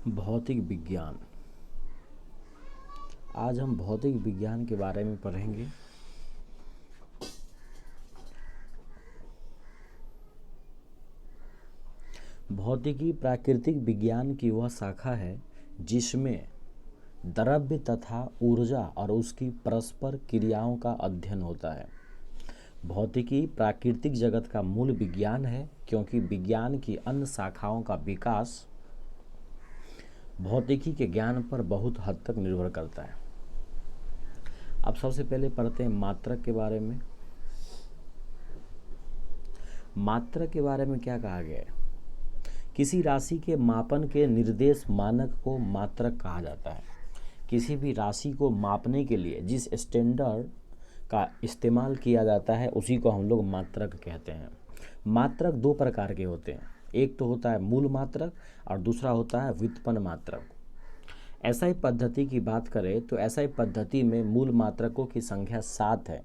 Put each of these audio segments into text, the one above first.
भौतिक विज्ञान। आज हम भौतिक विज्ञान के बारे में पढ़ेंगे। भौतिकी प्राकृतिक विज्ञान की वह शाखा है जिसमें द्रव्य तथा ऊर्जा और उसकी परस्पर क्रियाओं का अध्ययन होता है। भौतिकी प्राकृतिक जगत का मूल विज्ञान है क्योंकि विज्ञान की अन्य शाखाओं का विकास भौतिकी के ज्ञान पर बहुत हद तक निर्भर करता है। अब सबसे पहले पढ़ते हैं मात्रक के बारे में। मात्रक के बारे में क्या कहा गया है? किसी राशि के मापन के निर्देश मानक को मात्रक कहा जाता है। किसी भी राशि को मापने के लिए जिस स्टैंडर्ड का इस्तेमाल किया जाता है उसी को हम लोग मात्रक कहते हैं। मात्रक दो प्रकार के होते हैं, एक तो होता है मूल मात्रक और दूसरा होता है व्युत्पन्न मात्रक। एसआई पद्धति की बात करें तो एसआई पद्धति में मूल मात्रकों की संख्या 7 है,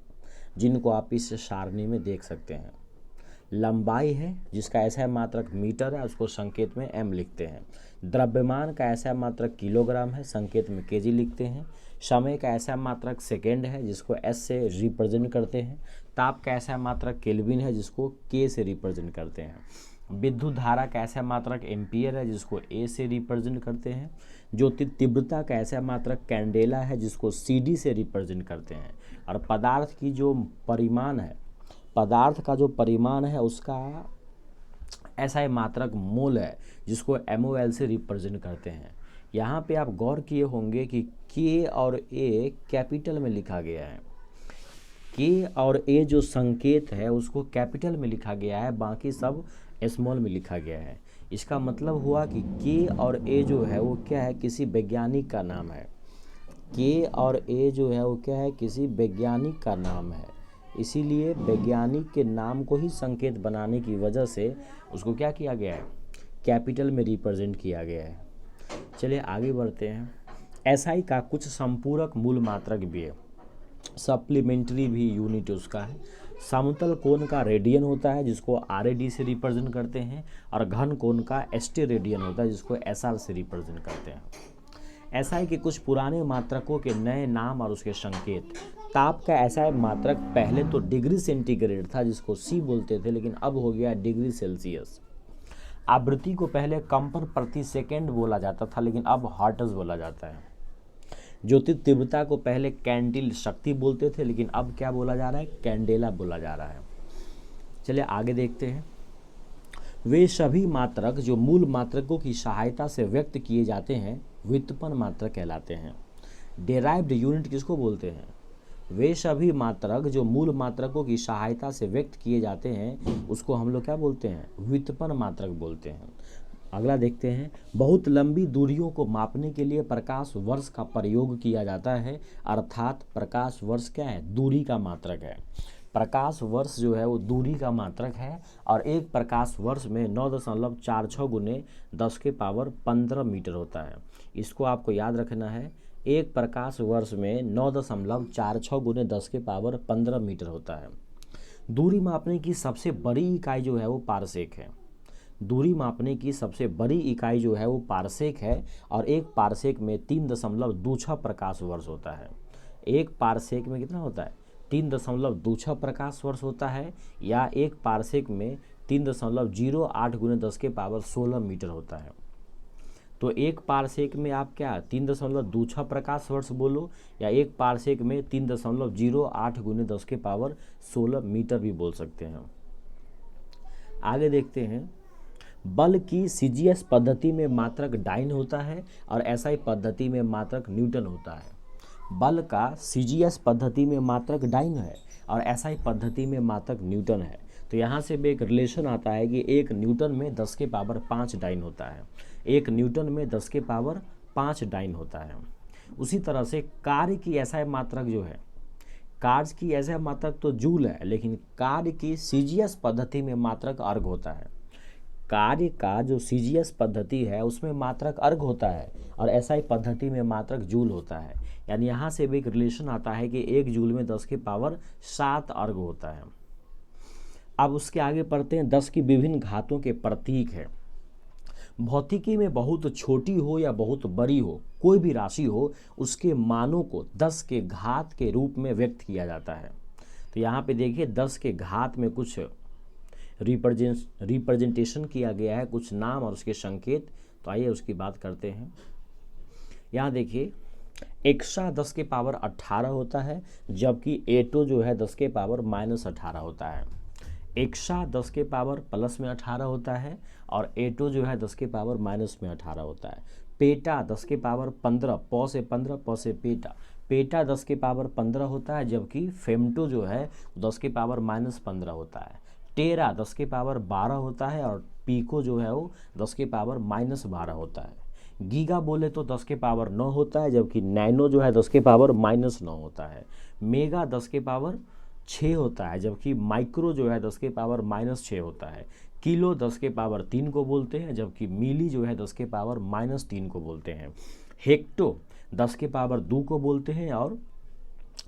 जिनको आप इस सारणी में देख सकते हैं। लंबाई है जिसका एसआई मात्रक मीटर है, उसको संकेत में एम लिखते हैं। द्रव्यमान का एसआई मात्रक किलोग्राम है, संकेत में केजी लिखते हैं। समय का एसआई मात्रक सेकेंड है जिसको एस से रिप्रेजेंट करते हैं। ताप का एसआई मात्रक केल्विन है जिसको के से रिप्रेजेंट करते हैं। विद्युत धारा का एसआई मात्रक एम्पियर है जिसको ए से रिप्रेजेंट करते हैं। ज्योति तीव्रता का एसआई मात्रक कैंडेला है जिसको सीडी से रिप्रेजेंट करते हैं। और पदार्थ की जो परिमाण है, पदार्थ का जो परिमाण है उसका एसआई मात्रक मोल है जिसको एमओएल से रिप्रेजेंट करते हैं। यहाँ पे आप गौर किए होंगे कि के और ए कैपिटल में लिखा गया है। के और ए जो संकेत है उसको कैपिटल में लिखा गया है, बाकी सब स्मॉल में लिखा गया है। इसका मतलब हुआ कि के और ए जो है वो क्या है, किसी वैज्ञानिक का नाम है। के और ए जो है वो क्या है, किसी वैज्ञानिक का नाम है। इसीलिए वैज्ञानिक के नाम को ही संकेत बनाने की वजह से उसको क्या किया गया है, कैपिटल में रिप्रेजेंट किया गया है। चलिए आगे बढ़ते हैं। एसआई का कुछ संपूरक मूल मात्रक भी है, सप्लीमेंट्री भी यूनिट उसका है। समतल कोण का रेडियन होता है जिसको आरएडी से रिप्रेजेंट करते हैं, और घन कोण का एसटी रेडियन होता है जिसको एसआर से रिप्रेजेंट करते हैं। एसआई के कुछ पुराने मात्रकों के नए नाम और उसके संकेत। ताप का एसआई मात्रक पहले तो डिग्री सेंटीग्रेड था जिसको सी बोलते थे, लेकिन अब हो गया डिग्री सेल्सियस। आवृत्ति को पहले कंपन प्रति सेकेंड बोला जाता था, लेकिन अब हर्ट्ज बोला जाता है। ज्योति तीव्रता को पहले कैंडिल शक्ति बोलते थे, लेकिन अब क्या बोला जा रहा है, कैंडेला बोला जा रहा है। चलिए आगे देखते हैं। वे सभी मात्रक जो मूल मात्रकों की सहायता से व्यक्त किए जाते हैं व्युत्पन्न मात्रक कहलाते हैं। डेराइव्ड यूनिट किसको बोलते हैं? वे सभी मात्रक जो मूल मात्रकों की सहायता से व्यक्त किए जाते हैं उसको हम लोग क्या बोलते हैं, व्युत्पन्न मात्रक बोलते हैं। अगला देखते हैं। बहुत लंबी दूरियों को मापने के लिए प्रकाश वर्ष का प्रयोग किया जाता है, अर्थात प्रकाश वर्ष क्या है, दूरी का मात्रक है। प्रकाश वर्ष जो है वो दूरी का मात्रक है, और एक प्रकाश वर्ष में 9.46 गुने 10 के पावर 15 मीटर होता है। इसको आपको याद रखना है, एक प्रकाश वर्ष में 9.46 गुने 10 के पावर 15 मीटर होता है। दूरी मापने की सबसे बड़ी इकाई जो है वो पारसेक है। दूरी मापने की सबसे बड़ी इकाई जो है वो पारसेक है, और एक पारसेक में 3.26 प्रकाश वर्ष होता है। एक पारसेक में कितना होता है, 3.26 प्रकाश वर्ष होता है, या एक पारसेक में 3.08 गुने 10 के पावर 16 मीटर होता है। तो एक पारसेक में आप क्या 3.26 प्रकाश वर्ष बोलो, या एक पारसेक में 3.08 गुने 10 के पावर 16 मीटर भी बोल सकते हैं। आगे देखते हैं। बल की सीजीएस पद्धति में मात्रक डाइन होता है और एसआई पद्धति में मात्रक न्यूटन होता है। बल का सीजीएस पद्धति में मात्रक डाइन है और एसआई पद्धति में मात्रक न्यूटन है। तो यहाँ से भी एक रिलेशन आता है कि एक न्यूटन में 10 के पावर 5 डाइन होता है, एक न्यूटन में 10 के पावर 5 डाइन होता है। उसी तरह से कार्य की एसआई मात्रक जो है, कार्य की एसआई मात्रक तो जूल है, लेकिन कार्य की सीजीएस पद्धति में मात्रक अर्ग होता है। कार्य का जो सीजीएस पद्धति है उसमें मात्रक अर्ग होता है, और एसआई पद्धति में मात्रक जूल होता है। यानी यहाँ से भी एक रिलेशन आता है कि एक जूल में 10 के पावर 7 अर्ग होता है। अब उसके आगे पढ़ते हैं। 10 की विभिन्न घातों के प्रतीक है। भौतिकी में बहुत छोटी हो या बहुत बड़ी हो, कोई भी राशि हो, उसके मानों को 10 के घात के रूप में व्यक्त किया जाता है। तो यहाँ पे देखिए 10 के घात में कुछ रिप्रेजेंटेशन किया गया है, कुछ नाम और उसके संकेत। तो आइए उसकी बात करते हैं। यहाँ देखिए एक्सा 10 के पावर 18 होता है, जबकि एटो जो है 10 के पावर -18 होता है। एक्सा 10 के पावर प्लस में 18 होता है और एटो जो है 10 के पावर माइनस में 18 होता है। पेटा 10 के पावर 15, पौ से 15, पौ से पेटा, पेटा 10 के पावर 15 होता है, जबकि फेमटो जो है 10 के पावर -15 होता है। टेरा 10 के पावर 12 होता है और पीको जो है वो 10 के पावर -12 होता है। गीगा बोले तो 10 के पावर 9 होता है, जबकि नैनो जो है 10 के पावर -9 होता है। मेगा 10 के पावर 6 होता है, जबकि माइक्रो जो है 10 के पावर -6 होता है। किलो 10 के पावर 3 को बोलते हैं, जबकि मिली जो है 10 के पावर -3 को बोलते हैं। हेक्टो 10 के पावर 2 को बोलते हैं और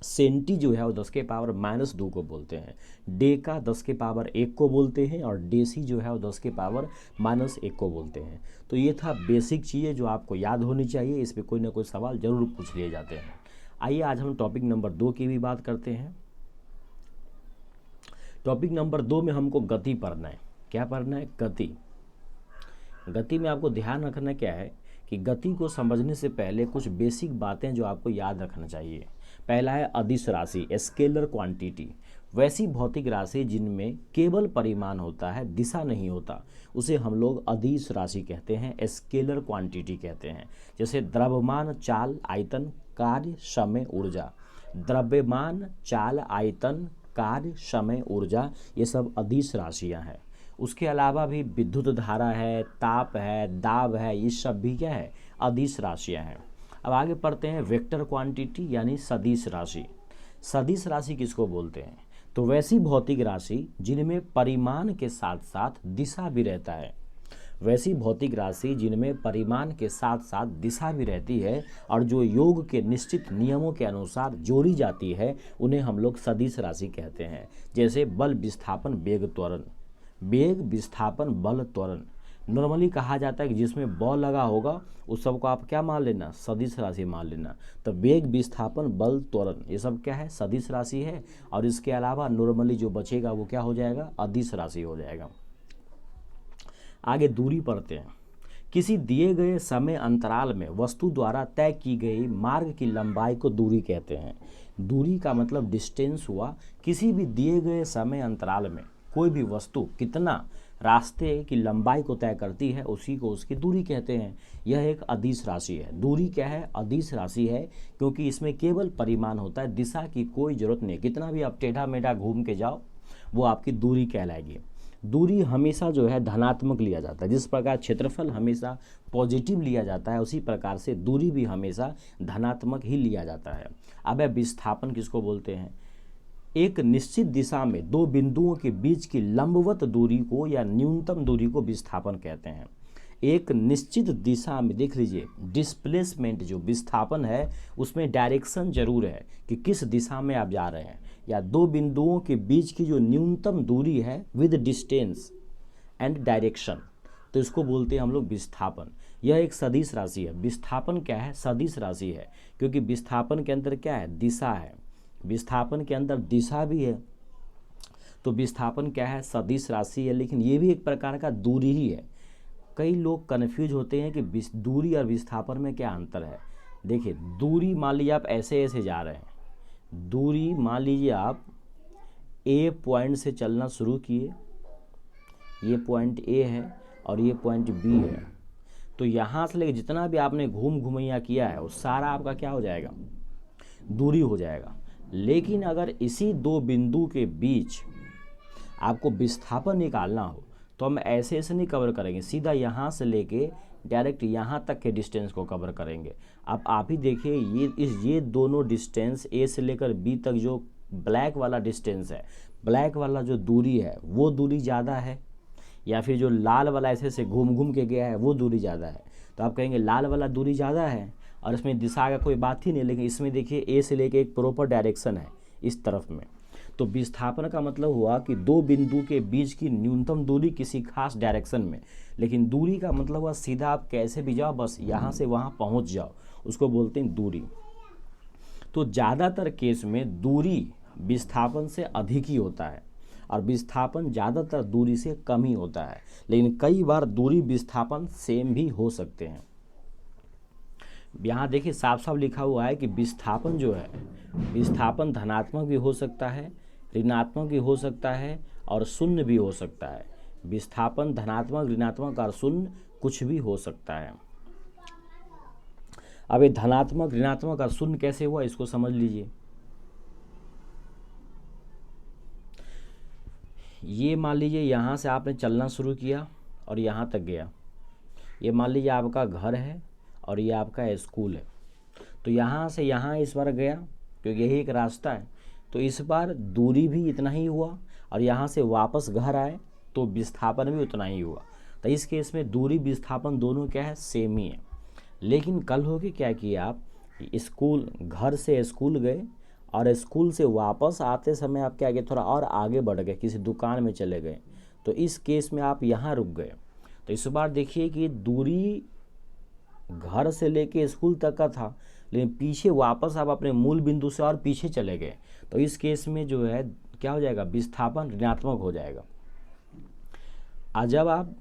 सेंटी जो है वो 10 के पावर -2 को बोलते हैं। डेका 10 के पावर 1 को बोलते हैं और डेसी जो है वो 10 के पावर -1 को बोलते हैं। तो ये था बेसिक चीज़ें जो आपको याद होनी चाहिए, इस पर कोई ना कोई सवाल जरूर पूछ लिए जाते हैं। आइए आज हम टॉपिक नंबर 2 की भी बात करते हैं। टॉपिक नंबर 2 में हमको गति पढ़ना है। क्या पढ़ना है? गति। गति में आपको ध्यान रखना क्या है कि गति को समझने से पहले कुछ बेसिक बातें जो आपको याद रखना चाहिए। पहला है अदिश राशि, स्केलर क्वांटिटी। वैसी भौतिक राशि जिनमें केवल परिमाण होता है, दिशा नहीं होता, उसे हम लोग अदिश राशि कहते हैं, स्केलर क्वांटिटी कहते हैं। जैसे द्रव्यमान, चाल, आयतन, कार्य, समय, ऊर्जा। द्रव्यमान, चाल, आयतन, कार्य, समय, ऊर्जा, ये सब अदिश राशियां हैं। उसके अलावा भी विद्युत धारा है, ताप है, दाब है, ये सब भी क्या है? अदिश राशियां हैं। अब आगे पढ़ते हैं वेक्टर क्वांटिटी यानी सदिश राशि। सदिश राशि किसको बोलते हैं? तो वैसी भौतिक राशि जिनमें परिमाण के साथ साथ दिशा भी रहता है। वैसी भौतिक राशि जिनमें परिमाण के साथ साथ दिशा भी रहती है और जो योग के निश्चित नियमों के अनुसार जोड़ी जाती है, उन्हें हम लोग सदिश राशि कहते हैं। जैसे बल, विस्थापन, वेग, त्वरण। वेग, विस्थापन, बल, त्वरण नॉर्मली कहा जाता है कि जिसमें बल लगा होगा उस सबको आप क्या मान लेना? सदिश राशि मान लेना। तो वेग, विस्थापन, बल, त्वरण ये सब क्या है? सदिश राशि है। और इसके अलावा नॉर्मली जो बचेगा वो क्या हो जाएगा? अदिश राशि हो जाएगा। आगे दूरी पढ़ते हैं। किसी दिए गए समय अंतराल में वस्तु द्वारा तय की गई मार्ग की लंबाई को दूरी कहते हैं। दूरी का मतलब डिस्टेंस हुआ। किसी भी दिए गए समय अंतराल में कोई भी वस्तु कितना रास्ते की लंबाई को तय करती है, उसी को उसकी दूरी कहते हैं। यह एक अदिश राशि है। दूरी क्या है? अदिश राशि है, क्योंकि इसमें केवल परिमाण होता है, दिशा की कोई जरूरत नहीं। कितना भी आप टेढ़ा मेढ़ा घूम के जाओ वो आपकी दूरी कहलाएगी। दूरी हमेशा जो है धनात्मक लिया जाता है। जिस प्रकार क्षेत्रफल हमेशा पॉजिटिव लिया जाता है, उसी प्रकार से दूरी भी हमेशा धनात्मक ही लिया जाता है। अब विस्थापन किसको बोलते हैं? एक निश्चित दिशा में दो बिंदुओं के बीच की लंबवत दूरी को या न्यूनतम दूरी को विस्थापन कहते हैं। एक निश्चित दिशा में देख लीजिए, डिस्प्लेसमेंट जो विस्थापन है उसमें डायरेक्शन जरूर है कि किस दिशा में आप जा रहे हैं, या दो बिंदुओं के बीच की जो न्यूनतम दूरी है विद डिस्टेंस एंड डायरेक्शन, तो इसको बोलते हैं हम लोग विस्थापन। यह एक सदिश राशि है। विस्थापन क्या है? सदिश राशि है, क्योंकि विस्थापन के अंदर क्या है? दिशा है। विस्थापन के अंदर दिशा भी है, तो विस्थापन क्या है? सदिश राशि है। लेकिन ये भी एक प्रकार का दूरी ही है। कई लोग कन्फ्यूज होते हैं कि दूरी और विस्थापन में क्या अंतर है। देखिए, दूरी मान लीजिए आप ऐसे ऐसे जा रहे हैं। दूरी मान लीजिए आप ए पॉइंट से चलना शुरू किए, ये पॉइंट ए है और ये पॉइंट बी है, तो यहाँ से लेकर जितना भी आपने घुमैया किया है वो सारा आपका क्या हो जाएगा? दूरी हो जाएगा। लेकिन अगर इसी दो बिंदु के बीच आपको विस्थापन निकालना हो तो हम ऐसे ऐसे नहीं कवर करेंगे, सीधा यहाँ से लेके डायरेक्ट यहाँ तक के डिस्टेंस को कवर करेंगे। अब आप ही देखिए, ये दोनों डिस्टेंस ए से लेकर बी तक जो ब्लैक वाला डिस्टेंस है, ब्लैक वाला जो दूरी है वो दूरी ज़्यादा है, या फिर जो लाल वाला ऐसे से घूम के गया है वो दूरी ज़्यादा है। तो आप कहेंगे लाल वाला दूरी ज़्यादा है और इसमें दिशा का कोई बात ही नहीं। लेकिन इसमें देखिए ए से लेके एक प्रॉपर डायरेक्शन है इस तरफ में, तो विस्थापन का मतलब हुआ कि दो बिंदु के बीच की न्यूनतम दूरी किसी खास डायरेक्शन में, लेकिन दूरी का मतलब हुआ सीधा आप कैसे भी जाओ, बस यहाँ से वहाँ पहुँच जाओ, उसको बोलते हैं दूरी। तो ज़्यादातर केस में दूरी विस्थापन से अधिक ही होता है और विस्थापन ज़्यादातर दूरी से कम ही होता है, लेकिन कई बार दूरी विस्थापन सेम भी हो सकते हैं। यहाँ देखिए साफ साफ लिखा हुआ है कि विस्थापन जो है, विस्थापन धनात्मक भी हो सकता है, ऋणात्मक भी हो सकता है और शून्य भी हो सकता है। विस्थापन धनात्मक, ऋणात्मक और शून्य कुछ भी हो सकता है। अब ये धनात्मक, ऋणात्मक और शून्य कैसे हुआ इसको समझ लीजिए। ये मान लीजिए यहाँ से आपने चलना शुरू किया और यहाँ तक गया। ये मान लीजिए आपका घर है और ये आपका स्कूल है। तो यहाँ से यहाँ इस बार गया क्योंकि यही एक रास्ता है, तो इस बार दूरी भी इतना ही हुआ और यहाँ से वापस घर आए तो विस्थापन भी उतना ही हुआ। तो इस केस में दूरी विस्थापन दोनों क्या है, सेम ही है। लेकिन कल हो के क्या किया आप, स्कूल, घर से स्कूल गए और स्कूल से वापस आते समय आप क्या किए, थोड़ा और आगे बढ़ गए, किसी दुकान में चले गए, तो इस केस में आप यहाँ रुक गए। तो इस बार देखिए कि दूरी घर से लेके स्कूल तक का था, लेकिन पीछे वापस आप अपने मूल बिंदु से और पीछे चले गए, तो इस केस में जो है क्या हो जाएगा, विस्थापन ऋणात्मक हो जाएगा। और जब आप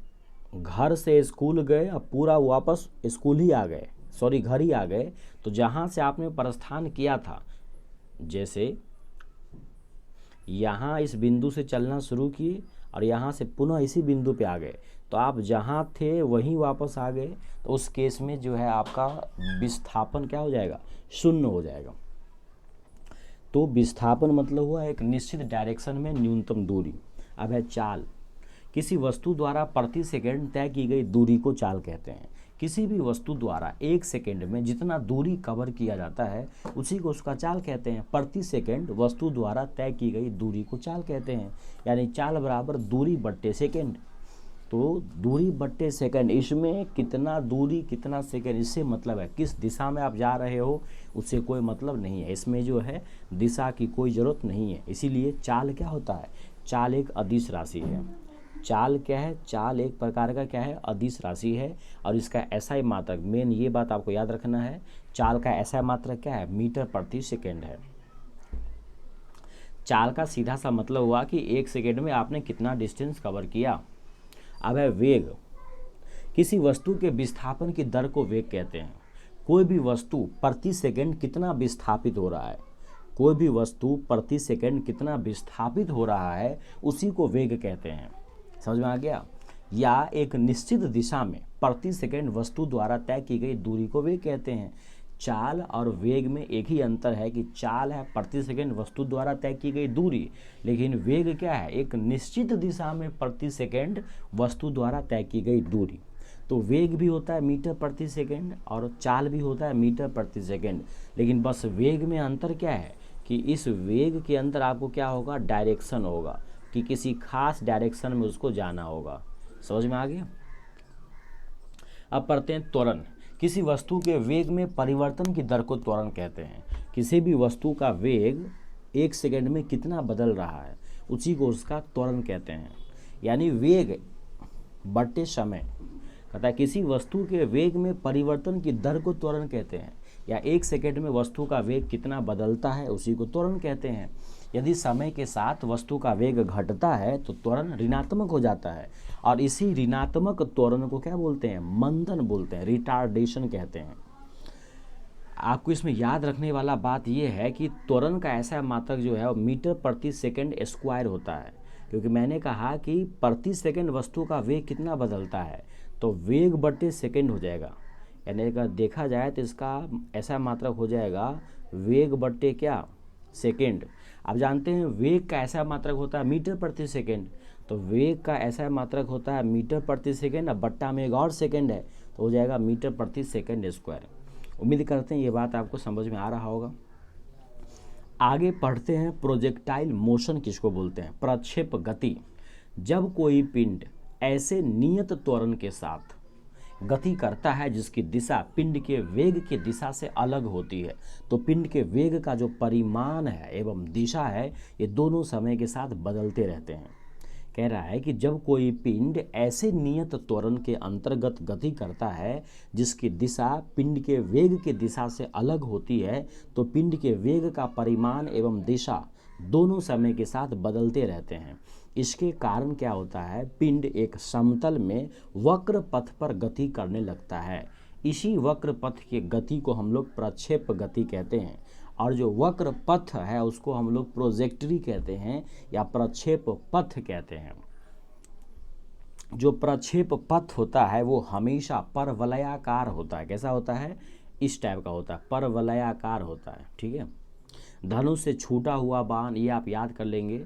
घर से स्कूल गए और पूरा वापस स्कूल ही आ गए, सॉरी घर ही आ गए, तो जहाँ से आपने प्रस्थान किया था, जैसे यहाँ इस बिंदु से चलना शुरू किए और यहाँ से पुनः इसी बिंदु पे आ गए, तो आप जहाँ थे वहीं वापस आ गए, तो उस केस में जो है आपका विस्थापन क्या हो जाएगा, शून्य हो जाएगा। तो विस्थापन मतलब हुआ एक निश्चित डायरेक्शन में न्यूनतम दूरी। अब है चाल। किसी वस्तु द्वारा प्रति सेकंड तय की गई दूरी को चाल कहते हैं। किसी भी वस्तु द्वारा एक सेकंड में जितना दूरी कवर किया जाता है उसी को उसका चाल कहते हैं। प्रति सेकंड वस्तु द्वारा तय की गई दूरी को चाल कहते हैं, यानी चाल बराबर दूरी बट्टे सेकंड। तो दूरी बट्टे सेकंड, इसमें कितना दूरी कितना सेकंड, इससे मतलब है किस दिशा में आप जा रहे हो उससे कोई मतलब नहीं है। इसमें जो है दिशा की कोई ज़रूरत नहीं है। इसीलिए चाल क्या होता है, चाल एक अदिश राशि है। चाल क्या है, चाल एक प्रकार का क्या है, अदिश राशि है और इसका एसआई मात्रक, मेन ये बात आपको याद रखना है, चाल का एसआई मात्रक क्या है, मीटर प्रति सेकंड है। चाल का सीधा सा मतलब हुआ कि एक सेकंड में आपने कितना डिस्टेंस कवर किया। अब है वेग। किसी वस्तु के विस्थापन की दर को वेग कहते हैं। कोई भी वस्तु प्रति सेकंड कितना विस्थापित हो रहा है, कोई भी वस्तु प्रति सेकंड कितना विस्थापित हो रहा है उसी को वेग कहते हैं। समझ में आ गया। या एक निश्चित दिशा में प्रति सेकंड वस्तु द्वारा तय की गई दूरी को वेग कहते हैं। चाल और वेग में एक ही अंतर है कि चाल है प्रति सेकंड वस्तु द्वारा तय की गई दूरी, लेकिन वेग क्या है, एक निश्चित दिशा में प्रति सेकंड वस्तु द्वारा तय की गई दूरी। तो वेग भी होता है मीटर प्रति सेकंड और चाल भी होता है मीटर प्रति सेकंड, लेकिन बस वेग में अंतर क्या है कि इस वेग के अंदर आपको क्या होगा, डायरेक्शन होगा कि किसी खास डायरेक्शन में उसको जाना होगा। समझ में आ गया। अब पढ़ते हैं त्वरण। किसी वस्तु के वेग में परिवर्तन की दर को त्वरण कहते हैं। किसी भी वस्तु का वेग एक सेकंड में कितना बदल रहा है उसी को उसका त्वरण कहते हैं, यानी वेग बट्टे समय। कहता है किसी वस्तु के वेग में परिवर्तन की दर को त्वरण कहते हैं, या एक सेकंड में वस्तु का वेग कितना बदलता है उसी को त्वरण कहते हैं। यदि समय के साथ वस्तु का वेग घटता है तो त्वरण ऋणात्मक हो जाता है और इसी ऋणात्मक त्वरण को क्या बोलते हैं, मंदन बोलते हैं, रिटार्डेशन कहते हैं। आपको इसमें याद रखने वाला बात यह है कि त्वरण का ऐसा मात्रक जो है वो मीटर प्रति सेकंड स्क्वायर होता है, क्योंकि मैंने कहा कि प्रति सेकंड वस्तु का वेग कितना बदलता है तो वेग बट्टे सेकंड हो जाएगा, यानी अगर देखा जाए तो इसका ऐसा मात्रक हो जाएगा वेग बट्टे क्या, सेकंड। आप जानते हैं वेग का ऐसा मात्रक होता है मीटर प्रति सेकंड, तो वेग का ऐसा मात्रक होता है मीटर प्रति सेकंड, अब बट्टा में एक और सेकंड है तो हो जाएगा मीटर प्रति सेकंड स्क्वायर। उम्मीद करते हैं ये बात आपको समझ में आ रहा होगा। आगे पढ़ते हैं प्रोजेक्टाइल मोशन किसको बोलते हैं, प्रक्षेप गति। जब कोई पिंड ऐसे नियत त्वरण के साथ गति करता है जिसकी दिशा पिंड के वेग की दिशा से अलग होती है। तो पिंड के वेग का जो परिमाण है एवं दिशा है ये दोनों समय के साथ बदलते रहते हैं। कह रहा है कि जब कोई पिंड ऐसे नियत त्वरण के अंतर्गत गति करता है जिसकी दिशा पिंड के वेग की दिशा से अलग होती है तो पिंड के वेग का परिमाण एवं दिशा दोनों समय के साथ बदलते रहते हैं। इसके कारण क्या होता है, पिंड एक समतल में वक्र पथ पर गति करने लगता है। इसी वक्र पथ की गति को हम लोग प्रक्षेप गति कहते हैं और जो वक्र पथ है उसको हम लोग प्रोजेक्टरी कहते हैं या प्रक्षेप पथ कहते हैं। जो प्रक्षेप पथ होता है वो हमेशा परवलयाकार होता है। कैसा होता है, इस टाइप का होता है, परवलयाकार होता है। ठीक है, धनुष से छूटा हुआ बाण, ये आप याद कर लेंगे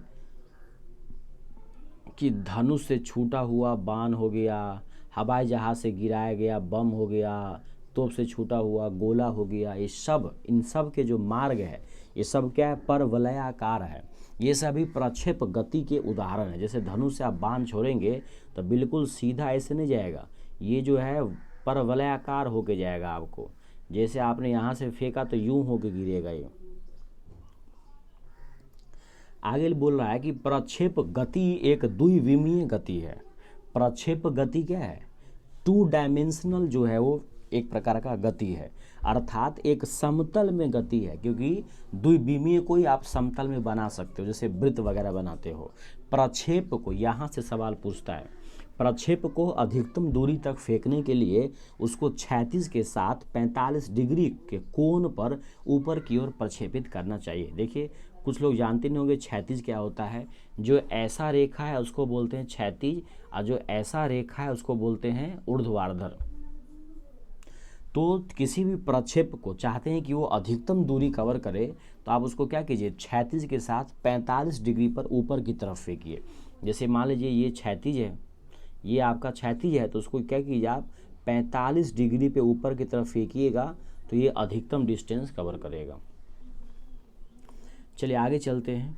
कि धनुष से छूटा हुआ बाण हो गया, हवाई जहाज से गिराया गया बम हो गया, तोप से छूटा हुआ गोला हो गया, ये सब, इन सब के जो मार्ग है ये सब क्या है, परवलयाकार है। ये सभी प्रक्षेप गति के उदाहरण है। जैसे धनुष से आप बाण छोड़ेंगे तो बिल्कुल सीधा ऐसे नहीं जाएगा, ये जो है परवलयाकार होके जाएगा आपको। जैसे आपने यहाँ से फेंका तो यूं होके गिरेगा ये। आगे बोल रहा है कि प्रक्षेप गति एक द्विविमीय गति है। प्रक्षेप गति क्या है, 2 डायमेंशनल जो है वो एक प्रकार का गति है, अर्थात एक समतल में गति है, क्योंकि द्विविमीय को ही आप समतल में बना सकते हो, जैसे वृत्त वगैरह बनाते हो। प्रक्षेप को, यहाँ से सवाल पूछता है, प्रक्षेप को अधिकतम दूरी तक फेंकने के लिए उसको क्षैतिज के साथ 45 डिग्री के कोण पर ऊपर की ओर प्रक्षेपित करना चाहिए। देखिए, कुछ लोग जानते नहीं होंगे क्षैतिज क्या होता है। जो ऐसा रेखा है उसको बोलते हैं क्षैतिज और जो ऐसा रेखा है उसको बोलते हैं ऊर्ध्वाधर। तो किसी भी प्रक्षेप को चाहते हैं कि वो अधिकतम दूरी कवर करे तो आप उसको क्या कीजिए, क्षैतिज के साथ 45 डिग्री पर ऊपर की तरफ फेंकिए। जैसे मान लीजिए ये क्षैतिज है, ये आपका क्षैतिज है, तो उसको क्या कीजिए आप 45 डिग्री पे ऊपर की तरफ फेंकिएगा तो ये अधिकतम डिस्टेंस कवर करेगा। चलिए आगे चलते हैं।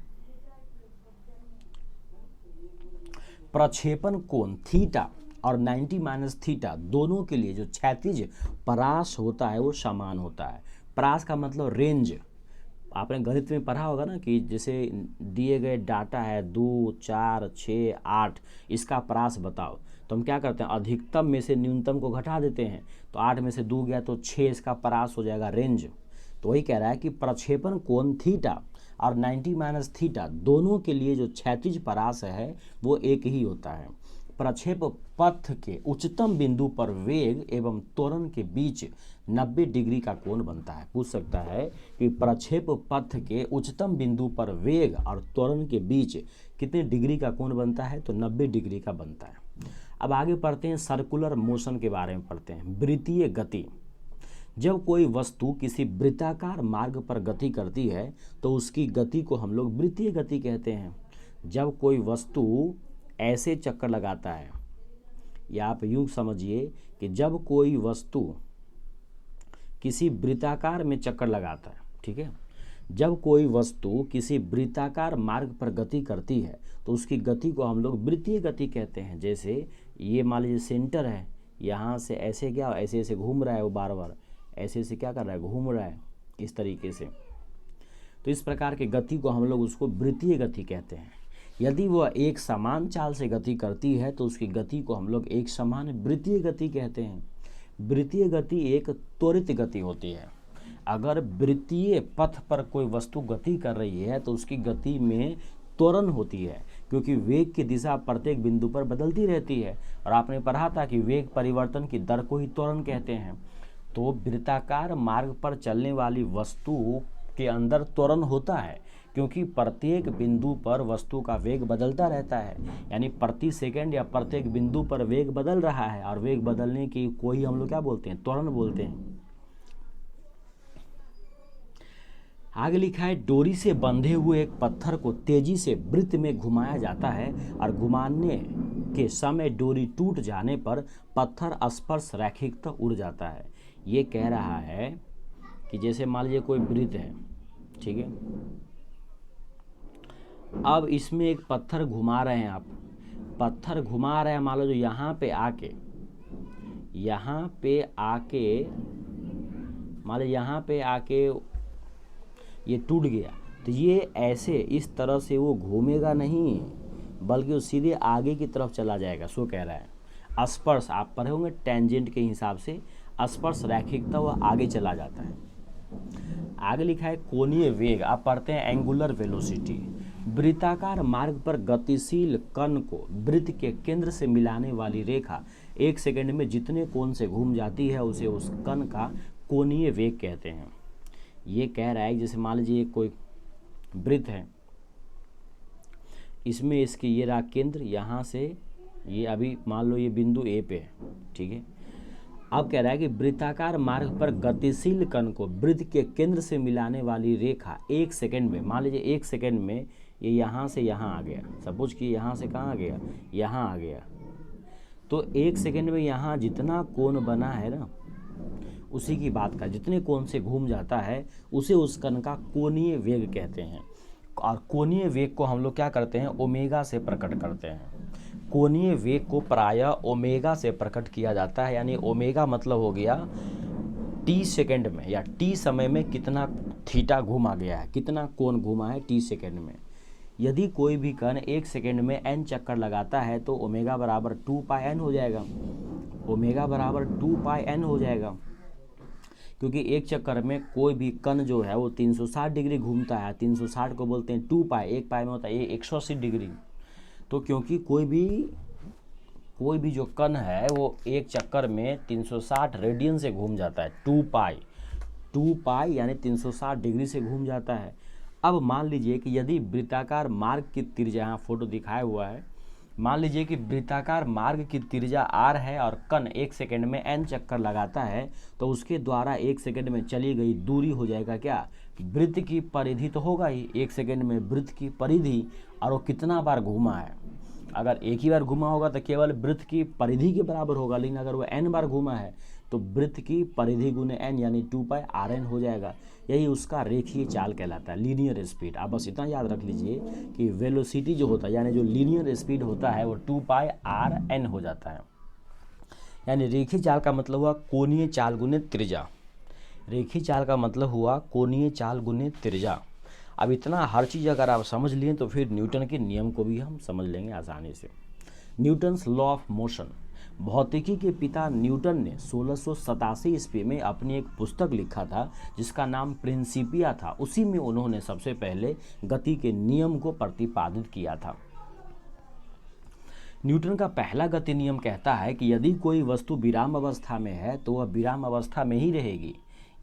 प्रक्षेपण कोण थीटा और 90 माइनस थीटा दोनों के लिए जो क्षैतिज परास होता है वो समान होता है। परास का मतलब रेंज। आपने गणित में पढ़ा होगा ना कि जैसे दिए गए डाटा है 2, 4, 6, 8, इसका परास बताओ, तो हम क्या करते हैं, अधिकतम में से न्यूनतम को घटा देते हैं। तो 8 में से 2 गया तो 6, इसका परास हो जाएगा रेंज। तो वही कह रहा है कि प्रक्षेपण कोण थीटा और 90 माइनस थीटा दोनों के लिए जो क्षैतिज परास है वो एक ही होता है। प्रक्षेप पथ के उच्चतम बिंदु पर वेग एवं त्वरण के बीच 90 डिग्री का कोण बनता है। पूछ सकता है कि प्रक्षेप पथ के उच्चतम बिंदु पर वेग और त्वरण के बीच कितने डिग्री का कोण बनता है, तो 90 डिग्री का बनता है। अब आगे पढ़ते हैं, सर्कुलर मोशन के बारे में पढ़ते हैं। वृत्तीय गति। जब कोई वस्तु किसी वृत्ताकार मार्ग पर गति करती है तो उसकी गति को हम लोग वृत्तीय गति कहते हैं। जब कोई वस्तु ऐसे चक्कर लगाता है, या आप यूं समझिए कि जब कोई वस्तु किसी वृत्ताकार में चक्कर लगाता है, ठीक है, जब कोई वस्तु किसी वृत्ताकार मार्ग पर गति करती है तो उसकी गति को हम लोग वृत्तीय गति कहते हैं। जैसे ये मान लीजिए सेंटर है, यहाँ से ऐसे क्या ऐसे ऐसे घूम रहा है, वो बार बार ऐसे ऐसे क्या कर रहा है, घूम रहा है इस तरीके से। तो इस प्रकार की गति को हम लोग उसको वृत्तीय गति कहते हैं। यदि वह एक समान चाल से गति करती है तो उसकी गति को हम लोग एक समान वृत्तीय गति कहते हैं। वृत्तीय गति एक त्वरित गति होती है। अगर वृत्तीय पथ पर कोई वस्तु गति कर रही है तो उसकी गति में त्वरण होती है, क्योंकि वेग की दिशा प्रत्येक बिंदु पर बदलती रहती है। और आपने पढ़ा था कि वेग परिवर्तन की दर को ही त्वरण कहते हैं। तो वृत्ताकार मार्ग पर चलने वाली वस्तु के अंदर त्वरण होता है, क्योंकि प्रत्येक बिंदु पर वस्तु का वेग बदलता रहता है, यानी प्रति सेकंड या प्रत्येक बिंदु पर वेग बदल रहा है, और वेग बदलने की कोई हम लोग क्या बोलते हैं, त्वरण बोलते हैं। आगे लिखा है, डोरी से बंधे हुए एक पत्थर को तेजी से वृत्त में घुमाया जाता है और घुमाने के समय डोरी टूट जाने पर पत्थर स्पर्श रैखिकता उड़ जाता है। ये कह रहा है कि जैसे मान लीजिए कोई वृत्त है, ठीक है, अब इसमें एक पत्थर घुमा रहे हैं आप, पत्थर घुमा रहे हैं, मान लो जो यहाँ पे आके यहाँ पे आके, मान लो यहाँ पे आके ये टूट गया, तो ये ऐसे इस तरह से वो घूमेगा नहीं, बल्कि वो सीधे आगे की तरफ चला जाएगा। सो कह रहा है स्पर्श, आप पढ़े होंगे टेंजेंट के हिसाब से, स्पर्श रैखिकता वह आगे चला जाता है। आगे लिखा है कोणीय वेग, आप पढ़ते हैं एंगुलर वेलोसिटी। वृत्ताकार मार्ग पर गतिशील कण को वृत्त के केंद्र से मिलाने वाली रेखा 1 सेकंड में जितने कोण से घूम जाती है उसे उस कण का कोणीय वेग कहते हैं। ये कह रहा है जैसे मान लीजिए कोई वृत्त है, इसमें इसकी ये रहा केंद्र, यहाँ से ये अभी मान लो ये बिंदु ए पे है, ठीक है। अब कह रहा है कि वृत्ताकार मार्ग पर गतिशील कण को वृत्त के केंद्र से मिलाने वाली रेखा 1 सेकंड में, मान लीजिए 1 सेकंड में ये यहाँ से यहाँ आ गया, सपोज कि यहाँ से कहाँ आ गया, यहाँ आ गया, तो 1 सेकंड में यहाँ जितना कोण बना है ना, उसी की बात का, जितने कोण से घूम जाता है उसे उस कण का कोणीय वेग कहते हैं। और कोणीय वेग को हम लोग क्या करते हैं, ओमेगा से प्रकट करते हैं। कोणीय वेग को प्रायः ओमेगा से प्रकट किया जाता है, यानी ओमेगा मतलब हो गया टी सेकंड में या टी समय में कितना थीटा घूमा गया है, कितना कोण घूमा है टी सेकंड में। यदि कोई भी कण 1 सेकंड में n चक्कर लगाता है तो ओमेगा बराबर 2 पाई n हो जाएगा, ओमेगा बराबर 2 पाई n हो जाएगा, क्योंकि एक चक्कर में कोई भी कण जो है वो 360 डिग्री घूमता है। 360 को बोलते हैं 2 पाई, 1 पाई में होता है 180 डिग्री। तो क्योंकि कोई भी जो कण है वो एक चक्कर में 360 रेडियन से घूम जाता है, 2 पाई यानी 360 डिग्री से घूम जाता है। अब मान लीजिए कि यदि वृत्ताकार मार्ग की त्रिज्या, यहाँ फोटो दिखाया हुआ है, मान लीजिए कि वृत्ताकार मार्ग की त्रिज्या r है और कण 1 सेकंड में n चक्कर लगाता है, तो उसके द्वारा 1 सेकंड में चली गई दूरी हो जाएगा क्या, वृत्त की परिधि तो होगा ही। 1 सेकंड में वृत्त की परिधि, और वो कितना बार घूमा है, अगर एक ही बार घूमा होगा तो केवल वृत्त की परिधि के बराबर होगा, लेकिन अगर वो n बार घूमा है तो वृत्त की परिधि गुने n यानी 2 पाई rn हो जाएगा। यही उसका रेखीय चाल कहलाता है, लीनियर स्पीड। आप बस इतना याद रख लीजिए कि वेलोसिटी जो होता है यानी जो लीनियर स्पीड होता है वो 2 पाई rn हो जाता है। यानी रेखीय चाल का मतलब हुआ कोणीय चाल गुने त्रिज्या, रेखीय चाल का मतलब हुआ कोणीय चाल गुने त्रिज्या। अब इतना हर चीज़ अगर आप समझ लिए तो फिर न्यूटन के नियम को भी हम समझ लेंगे आसानी से। न्यूटन्स लॉ ऑफ मोशन, भौतिकी के पिता न्यूटन ने 1687 ईस्वी में अपनी एक पुस्तक लिखा था जिसका नाम प्रिंसिपिया था। उसी में उन्होंने सबसे पहले गति के नियम को प्रतिपादित किया था। न्यूटन का पहला गति नियम कहता है कि यदि कोई वस्तु विराम अवस्था में है तो वह विराम अवस्था में ही रहेगी,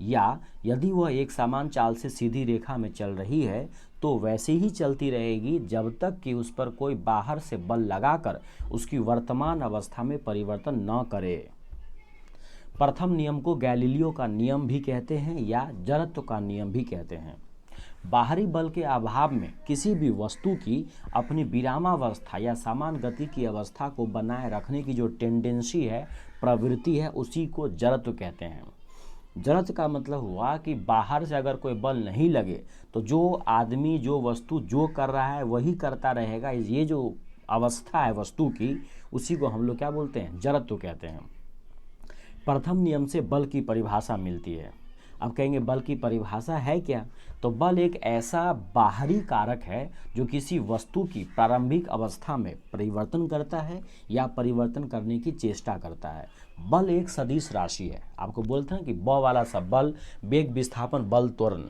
या यदि वह एक समान चाल से सीधी रेखा में चल रही है तो वैसे ही चलती रहेगी जब तक कि उस पर कोई बाहर से बल लगाकर उसकी वर्तमान अवस्था में परिवर्तन न करे। प्रथम नियम को गैलीलियो का नियम भी कहते हैं या जड़त्व का नियम भी कहते हैं। बाहरी बल के अभाव में किसी भी वस्तु की अपनी विरामावस्था या समान गति की अवस्था को बनाए रखने की जो टेंडेंसी है, प्रवृत्ति है, उसी को जड़त्व कहते हैं। जड़त्व का मतलब हुआ कि बाहर से अगर कोई बल नहीं लगे तो जो आदमी जो वस्तु जो कर रहा है वही करता रहेगा। ये जो अवस्था है वस्तु की, उसी को हम लोग क्या बोलते हैं, जड़त्व कहते हैं। प्रथम नियम से बल की परिभाषा मिलती है। अब कहेंगे बल की परिभाषा है क्या, तो बल एक ऐसा बाहरी कारक है जो किसी वस्तु की प्रारंभिक अवस्था में परिवर्तन करता है या परिवर्तन करने की चेष्टा करता है। बल एक सदिश राशि है। आपको बोलते हैं कि ब वाला सब बल, वेग, विस्थापन, बल, त्वरण।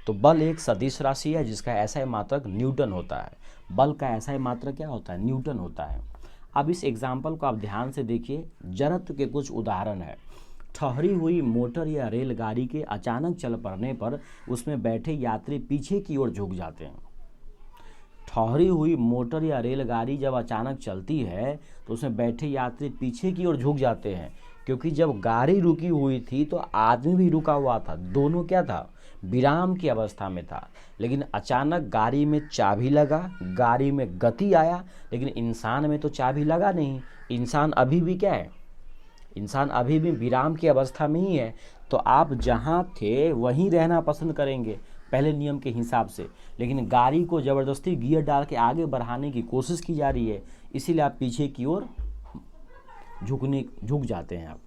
तो बल एक सदिश राशि है जिसका ऐसा मात्रक न्यूटन होता है। बल का ऐसा मात्रक क्या होता है, न्यूटन होता है। अब इस एग्जाम्पल को आप ध्यान से देखिए। जड़त्व के कुछ उदाहरण है। ठहरी हुई मोटर या रेलगाड़ी के अचानक चल पड़ने पर उसमें बैठे यात्री पीछे की ओर झुक जाते हैं। ठहरी हुई मोटर या रेलगाड़ी जब अचानक चलती है तो उसमें बैठे यात्री पीछे की ओर झुक जाते हैं, क्योंकि जब गाड़ी रुकी हुई थी तो आदमी भी रुका हुआ था। दोनों क्या था, विराम की अवस्था में था। लेकिन अचानक गाड़ी में चाबी लगा, गाड़ी में गति आया, लेकिन इंसान में तो चाबी लगा नहीं। इंसान अभी भी क्या है, इंसान अभी भी विराम की अवस्था में ही है। तो आप जहाँ थे वहीं रहना पसंद करेंगे पहले नियम के हिसाब से, लेकिन गाड़ी को ज़बरदस्ती गियर डाल के आगे बढ़ाने की कोशिश की जा रही है, इसीलिए आप पीछे की ओर झुक जाते हैं आप।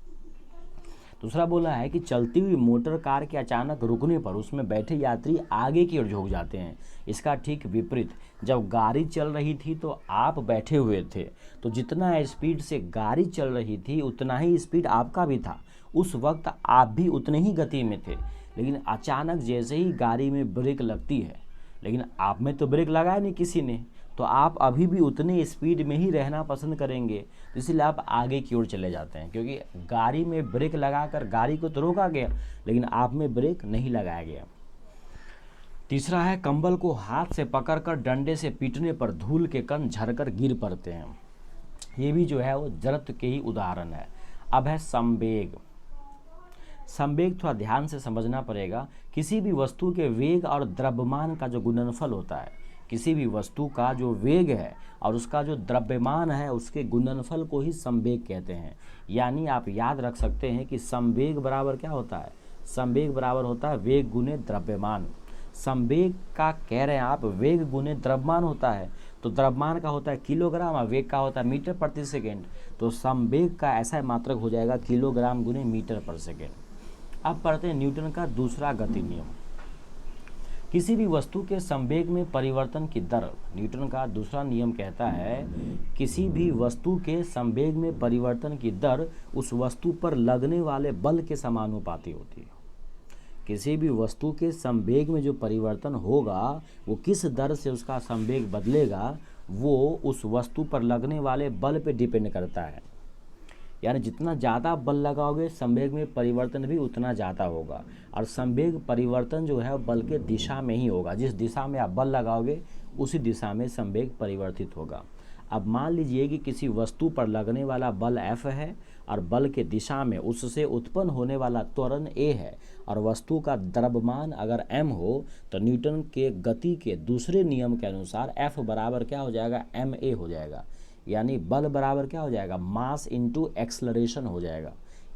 दूसरा बोला है कि चलती हुई मोटर कार के अचानक रुकने पर उसमें बैठे यात्री आगे की ओर झुक जाते हैं। इसका ठीक विपरीत, जब गाड़ी चल रही थी तो आप बैठे हुए थे, तो जितना स्पीड से गाड़ी चल रही थी उतना ही स्पीड आपका भी था। उस वक्त आप भी उतने ही गति में थे, लेकिन अचानक जैसे ही गाड़ी में ब्रेक लगती है, लेकिन आप में तो ब्रेक लगाया नहीं किसी ने, तो आप अभी भी उतने स्पीड में ही रहना पसंद करेंगे, तो इसलिए आप आगे की ओर चले जाते हैं, क्योंकि गाड़ी में ब्रेक लगाकर गाड़ी को तो रोका गया, लेकिन आप में ब्रेक नहीं लगाया गया। तीसरा है कंबल को हाथ से पकड़कर डंडे से पीटने पर धूल के कण झरकर गिर पड़ते हैं। ये भी जो है वो जड़त्व के ही उदाहरण है। अब है संवेग। संवेग थोड़ा ध्यान से समझना पड़ेगा। किसी भी वस्तु के वेग और द्रव्यमान का जो गुणनफल होता है, किसी भी वस्तु का जो वेग है और उसका जो द्रव्यमान है, उसके गुणनफल को ही संवेग कहते हैं। यानी आप याद रख सकते हैं कि संवेग बराबर क्या होता है? संवेग बराबर होता है वेग गुने द्रव्यमान। संवेग का कह रहे हैं आप वेग गुने द्रव्यमान होता है, तो द्रव्यमान का होता है किलोग्राम और वेग का होता है मीटर प्रति सेकेंड, तो संवेग का ऐसा मात्रक हो जाएगा किलोग्राम गुने मीटर पर सेकेंड। अब पढ़ते हैं न्यूटन का दूसरा गति नियम। किसी भी वस्तु के संवेग में परिवर्तन की दर, न्यूटन का दूसरा नियम कहता है किसी भी वस्तु के संवेग में परिवर्तन की दर उस वस्तु पर लगने वाले बल के समानुपाती होती है। किसी भी वस्तु के संवेग में जो परिवर्तन होगा, वो किस दर से उसका संवेग बदलेगा, वो उस वस्तु पर लगने वाले बल पे डिपेंड करता है। यानी जितना ज़्यादा बल लगाओगे संवेग में परिवर्तन भी उतना ज़्यादा होगा, और संवेग परिवर्तन जो है बल के दिशा में ही होगा। जिस दिशा में आप बल लगाओगे उसी दिशा में संवेग परिवर्तित होगा। अब मान लीजिए कि किसी वस्तु पर लगने वाला बल F है और बल के दिशा में उससे उत्पन्न होने वाला त्वरण A है, और वस्तु का द्रव्यमान अगर m हो, तो न्यूटन के गति के दूसरे नियम के अनुसार F बराबर क्या हो जाएगा? ma हो जाएगा। यानी बल बराबर क्या हो जाएगा? मास इंटू एक्सलरेशन हो जाएगा।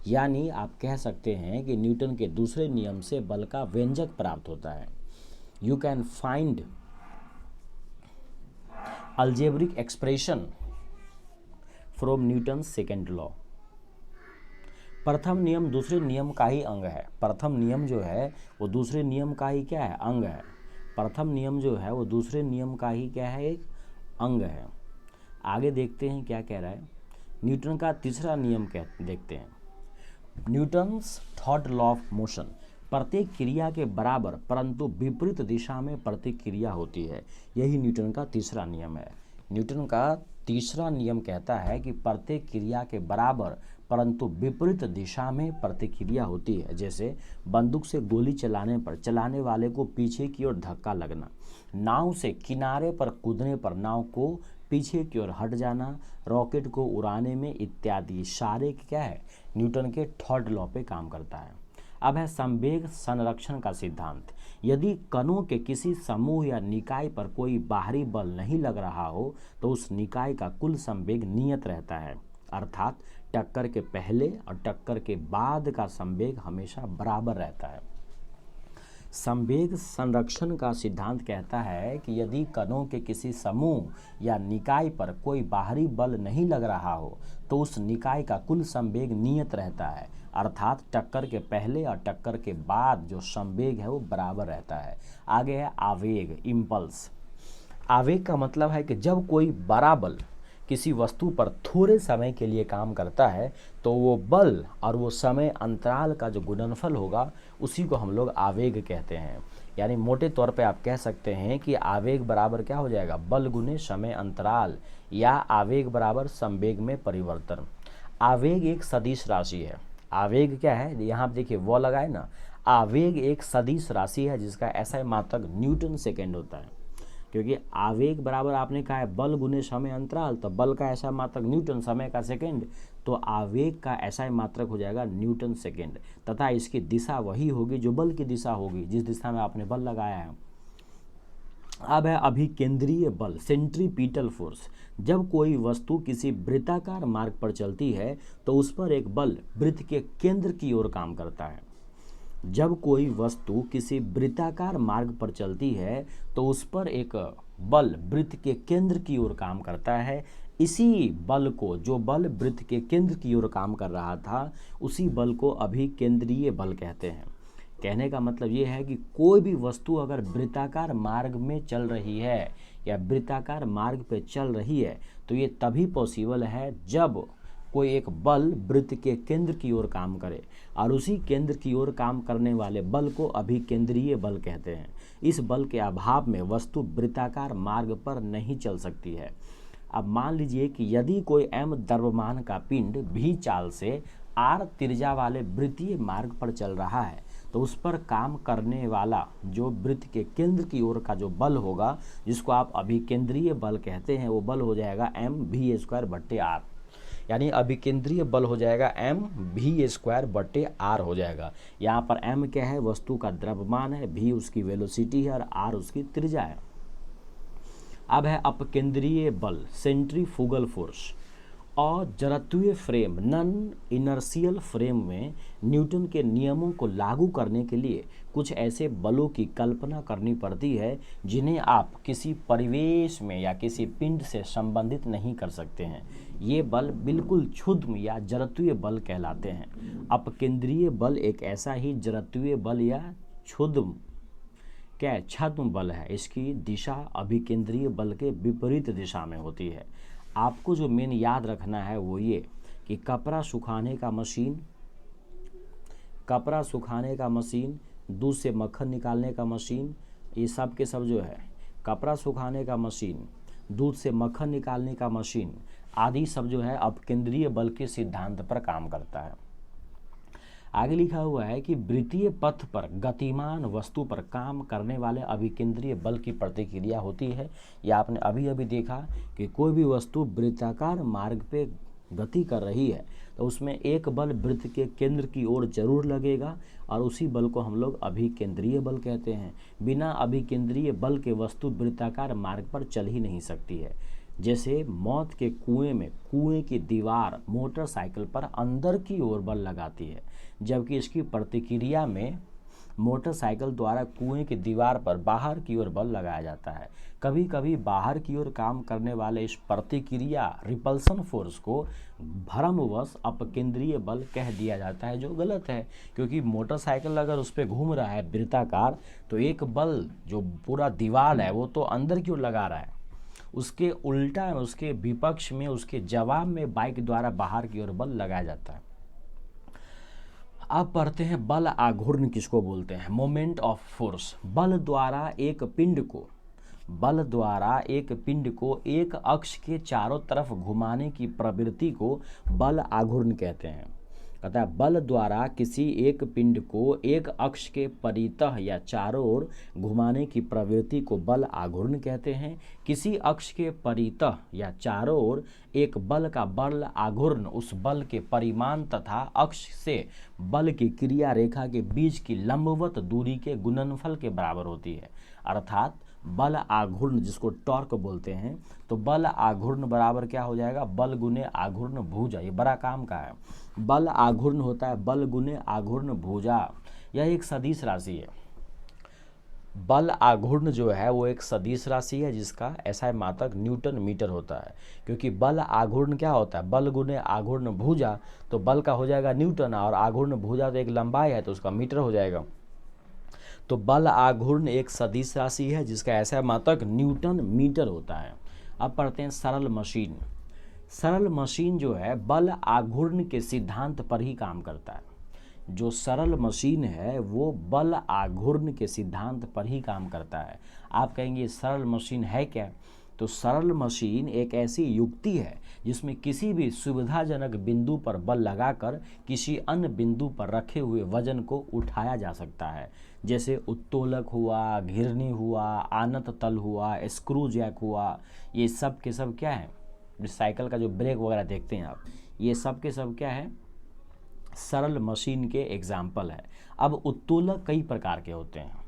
यानी आप कह सकते हैं कि न्यूटन के दूसरे नियम से बल का व्यंजक प्राप्त होता है। You can find algebraic expression from Newton second law. प्रथम नियम दूसरे नियम का ही अंग है। प्रथम नियम जो है वो दूसरे नियम का ही क्या है? अंग है। प्रथम नियम जो है वो दूसरे नियम का ही क्या है? एक अंग है। आगे देखते हैं क्या कह रहा है। न्यूटन का तीसरा नियम देखते हैं। Newton's third law of motion. प्रत्येक क्रिया के बराबर परंतु विपरीत दिशा में प्रतिक्रिया होती है। यही न्यूटन का तीसरा नियम है। न्यूटन का तीसरा नियम कहता है कि प्रत्येक क्रिया के बराबर परंतु विपरीत दिशा में प्रतिक्रिया होती है। जैसे बंदूक से गोली चलाने पर चलाने वाले को पीछे की ओर धक्का लगना, नाव से किनारे पर कूदने पर नाव को पीछे की ओर हट जाना, रॉकेट को उड़ाने में इत्यादि सारे क्या है? न्यूटन के थर्ड लॉ पे काम करता है। अब है संवेग संरक्षण का सिद्धांत। यदि कणों के किसी समूह या निकाय पर कोई बाहरी बल नहीं लग रहा हो, तो उस निकाय का कुल संवेग नियत रहता है, अर्थात टक्कर के पहले और टक्कर के बाद का संवेग हमेशा बराबर रहता है। संवेग संरक्षण का सिद्धांत कहता है कि यदि कणों के किसी समूह या निकाय पर कोई बाहरी बल नहीं लग रहा हो, तो उस निकाय का कुल संवेग नियत रहता है, अर्थात टक्कर के पहले और टक्कर के बाद जो संवेग है वो बराबर रहता है। आगे है आवेग, इम्पल्स। आवेग का मतलब है कि जब कोई बड़ा बल किसी वस्तु पर थोड़े समय के लिए काम करता है, तो वो बल और वो समय अंतराल का जो गुणनफल होगा उसी को हम लोग आवेग कहते हैं। यानी मोटे तौर पे आप कह सकते हैं कि आवेग बराबर क्या हो जाएगा? बल गुने समय अंतराल, या आवेग बराबर संवेग में परिवर्तन। आवेग एक सदिश राशि है। आवेग क्या है? यहाँ आप देखिए वो लगाए ना, आवेग एक सदिश राशि है जिसका ऐसा मात्रक न्यूटन सेकेंड होता है। क्योंकि आवेग बराबर आपने कहा है बल गुने समय अंतराल, तो बल का ऐसा मात्रक न्यूटन, समय का सेकेंड, तो आवेग का ऐसा मात्रक हो जाएगा न्यूटन सेकेंड, तथा इसकी दिशा वही होगी जो बल की दिशा होगी, जिस दिशा में आपने बल लगाया है। अब है अभिकेंद्रीय बल, सेंट्रीपिटल फोर्स। जब कोई वस्तु किसी वृत्ताकार मार्ग पर चलती है तो उस पर एक बल वृत्त के केंद्र की ओर काम करता है। जब कोई वस्तु किसी वृत्ताकार मार्ग पर चलती है तो उस पर एक बल वृत्त के केंद्र की ओर काम करता है। इसी बल को, जो बल वृत्त के केंद्र की ओर काम कर रहा था, उसी बल को अभिकेंद्रीय बल कहते हैं। कहने का मतलब ये है कि कोई भी वस्तु अगर वृत्ताकार मार्ग में चल रही है या वृत्ताकार मार्ग पे चल रही है तो ये तभी पॉसिबल है जब कोई एक बल वृत्त के केंद्र की ओर काम करे, और उसी केंद्र की ओर काम करने वाले बल को अभिकेंद्रीय बल कहते हैं। इस बल के अभाव में वस्तु वृत्ताकार मार्ग पर नहीं चल सकती है। अब मान लीजिए कि यदि कोई m द्रव्यमान का पिंड v चाल से r त्रिज्या वाले वृत्तीय मार्ग पर चल रहा है, तो उस पर काम करने वाला जो वृत्त के केंद्र की ओर का जो बल होगा, जिसको आप अभिकेंद्रीय बल कहते हैं, वो बल हो जाएगा mv²/r। यानी अभिकेंद्रीय बल हो जाएगा mv²/r हो जाएगा। यहाँ पर m क्या है, वस्तु का द्रव्यमान है, v उसकी वेलोसिटी है और r उसकी त्रिज्या है। अब है अपकेंद्रीय बल, सेंट्रीफ्यूगल फोर्स। और जड़त्वीय फ्रेम, नॉन इनर्शियल फ्रेम में न्यूटन के नियमों को लागू करने के लिए कुछ ऐसे बलों की कल्पना करनी पड़ती है जिन्हें आप किसी परिवेश में या किसी पिंड से संबंधित नहीं कर सकते हैं। ये बल बिल्कुल क्षुद्र या जड़त्वीय बल कहलाते हैं। अपकेंद्रीय बल एक ऐसा ही जड़त्वीय बल या छद्म बल है। इसकी दिशा अभिकेंद्रीय बल के विपरीत दिशा में होती है। आपको जो मेन याद रखना है वो ये कि कपड़ा सुखाने का मशीन, दूध से मक्खन निकालने का मशीन, ये सब के सब जो है, कपड़ा सुखाने का मशीन, दूध से मक्खन निकालने का मशीन आदि सब जो है अपकेंद्रीय बल के सिद्धांत पर काम करता है। आगे लिखा हुआ है कि वृत्तीय पथ पर गतिमान वस्तु पर काम करने वाले अभिकेंद्रीय बल की प्रतिक्रिया होती है। या आपने अभी अभी देखा कि कोई भी वस्तु वृत्ताकार मार्ग पे गति कर रही है तो उसमें एक बल वृत्त के केंद्र की ओर जरूर लगेगा और उसी बल को हम लोग अभिकेंद्रीय बल कहते हैं। बिना अभिकेंद्रीय बल के वस्तु वृत्ताकार मार्ग पर चल ही नहीं सकती है। जैसे मौत के कुएं में कुएं की दीवार मोटरसाइकिल पर अंदर की ओर बल लगाती है, जबकि इसकी प्रतिक्रिया में मोटरसाइकिल द्वारा कुएं की दीवार पर बाहर की ओर बल लगाया जाता है। कभी कभी बाहर की ओर काम करने वाले इस प्रतिक्रिया रिपल्सन फोर्स को भ्रमवश अपकेंद्रीय बल कह दिया जाता है, जो गलत है, क्योंकि मोटरसाइकिल अगर उस पर घूम रहा है वृत्ताकार तो एक बल जो पूरा दीवार है वो तो अंदर की ओर लगा रहा है, उसके उल्टा में, उसके विपक्ष में, उसके जवाब में बाइक द्वारा बाहर की ओर बल लगाया जाता है। अब पढ़ते हैं बल आघूर्ण किसको बोलते हैं, मोमेंट ऑफ फोर्स। बल द्वारा एक पिंड को एक अक्ष के चारों तरफ घुमाने की प्रवृत्ति को बल आघूर्ण कहते हैं। कहता है बल द्वारा किसी एक पिंड को एक अक्ष के परितः या चारों ओर घुमाने की प्रवृत्ति को बल आघूर्ण कहते हैं। किसी अक्ष के परितः या चारों ओर एक बल का बल आघूर्ण उस बल के परिमाण तथा अक्ष से बल की क्रिया रेखा के बीच की लंबवत दूरी के गुणनफल के बराबर होती है। अर्थात बल आघूर्ण जिसको टॉर्क बोलते हैं, तो बल आघूर्ण बराबर क्या हो जाएगा, बल गुने आघूर्ण भुजा। ये बड़ा काम का है। बल आघूर्ण होता है बल गुने आघूर्ण भुजा। यह एक सदिश राशि है। बल आघूर्ण जो है वो एक सदिश राशि है जिसका SI मात्रक न्यूटन मीटर होता है। क्योंकि बल आघूर्ण क्या होता है, बल गुने आघूर्ण भुजा, तो बल का हो जाएगा न्यूटन और आघूर्ण भुजा तो एक लंबाई है तो उसका मीटर हो जाएगा। तो बल आघूर्ण एक सदिश राशि है जिसका SI मात्रक न्यूटन मीटर होता है। अब पढ़ते हैं सरल मशीन। सरल मशीन जो है बल आघूर्ण के सिद्धांत पर ही काम करता है। जो सरल मशीन है वो बल आघूर्ण के सिद्धांत पर ही काम करता है। आप कहेंगे सरल मशीन है क्या, तो सरल मशीन एक ऐसी युक्ति है जिसमें किसी भी सुविधाजनक बिंदु पर बल लगाकर किसी अन्य बिंदु पर रखे हुए वजन को उठाया जा सकता है। जैसे उत्तोलक हुआ, घिरनी हुआ, आनत तल हुआ, स्क्रू जैक हुआ, ये सब के सब क्या है, साइकिल का जो ब्रेक वगैरह देखते हैं आप, ये सब के सब क्या है, सरल मशीन के एग्जाम्पल है। अब उत्तोलक कई प्रकार के होते हैं।